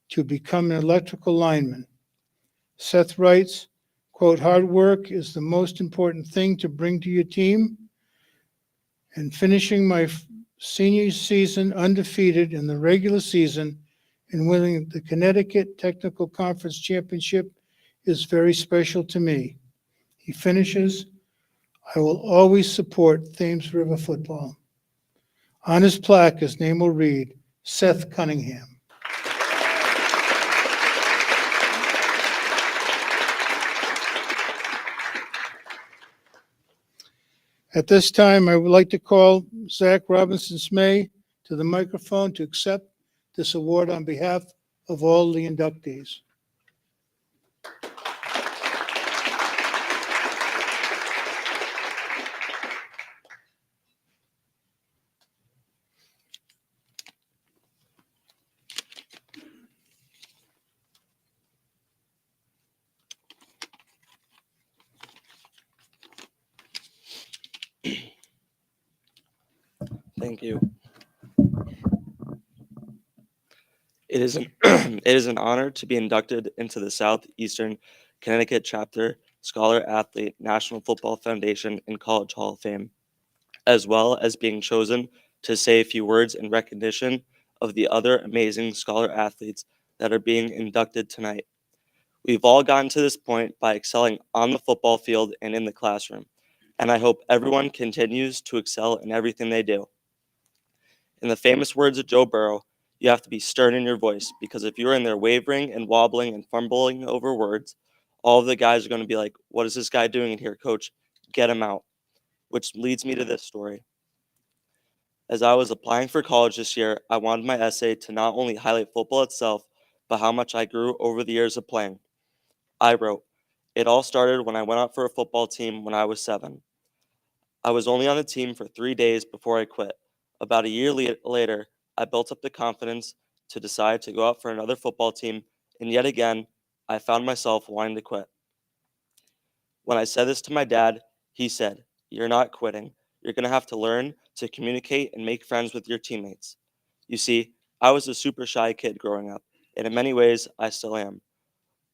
to become an electrical lineman." Seth writes, quote, "Hard work is the most important thing to bring to your team, and finishing my senior season undefeated in the regular season and winning the Connecticut Technical Conference Championship is very special to me." He finishes, "I will always support Thames River football." On his plaque, his name will read, Seth Cunningham. At this time, I would like to call Zach Robinson-Smay to the microphone to accept this award on behalf of all the inductees. Thank you. It is an it is an honor to be inducted into the Southeastern Connecticut Chapter Scholar Athlete National Football Foundation and College Hall of Fame, as well as being chosen to say a few words in recognition of the other amazing scholar athletes that are being inducted tonight. We've all gotten to this point by excelling on the football field and in the classroom, and I hope everyone continues to excel in everything they do. In the famous words of Joe Burrow, you have to be stern in your voice, because if you're in there wavering and wobbling and fumbling over words, all of the guys are going to be like, "What is this guy doing in here, coach? Get him out." Which leads me to this story. As I was applying for college this year, I wanted my essay to not only highlight football itself, but how much I grew over the years of playing. I wrote, "It all started when I went out for a football team when I was 7. I was only on the team for 3 days before I quit. About a year later, I built up the confidence to decide to go out for another football team, and yet again, I found myself wanting to quit. When I said this to my dad, he said, 'You're not quitting. You're going to have to learn to communicate and make friends with your teammates.' You see, I was a super shy kid growing up, and in many ways, I still am.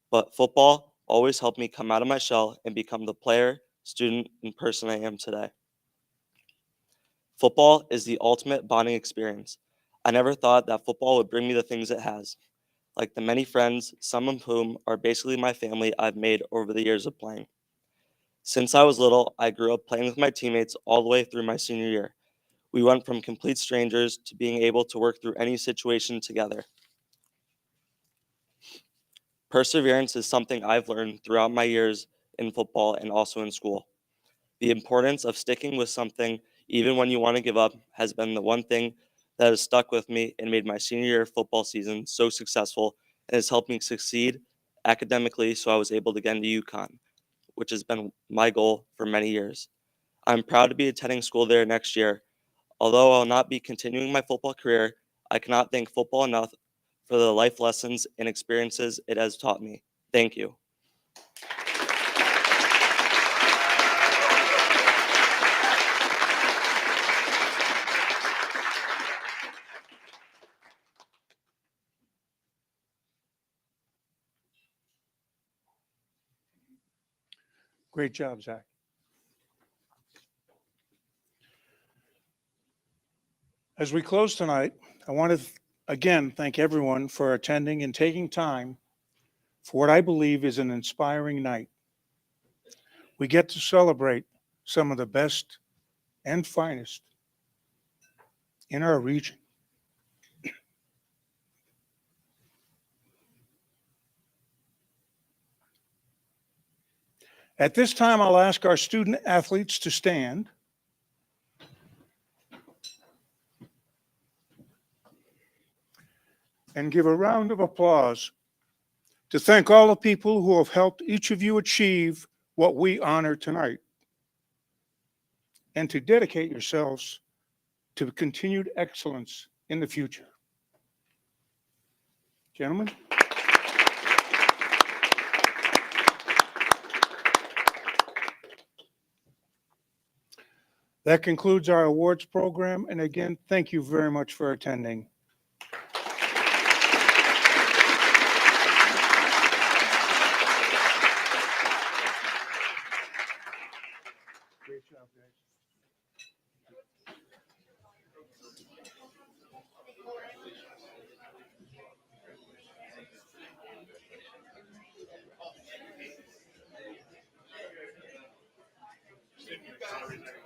But football always helped me come out of my shell and become the player, student, and person I am today. Football is the ultimate bonding experience. I never thought that football would bring me the things it has, like the many friends, some of whom are basically my family, I've made over the years of playing. Since I was little, I grew up playing with my teammates all the way through my senior year. We went from complete strangers to being able to work through any situation together. Perseverance is something I've learned throughout my years in football and also in school. The importance of sticking with something, even when you want to give up, has been the one thing that has stuck with me and made my senior year football season so successful and has helped me succeed academically so I was able to get into UConn, which has been my goal for many years. I'm proud to be attending school there next year. Although I'll not be continuing my football career, I cannot thank football enough for the life lessons and experiences it has taught me. Thank you. Great job, Zach. As we close tonight, I want to again thank everyone for attending and taking time for what I believe is an inspiring night. We get to celebrate some of the best and finest in our region. At this time, I'll ask our student athletes to stand. And give a round of applause to thank all the people who have helped each of you achieve what we honor tonight, and to dedicate yourselves to continued excellence in the future. Gentlemen. That concludes our awards program. And again, thank you very much for attending. Great job, guys. Sorry.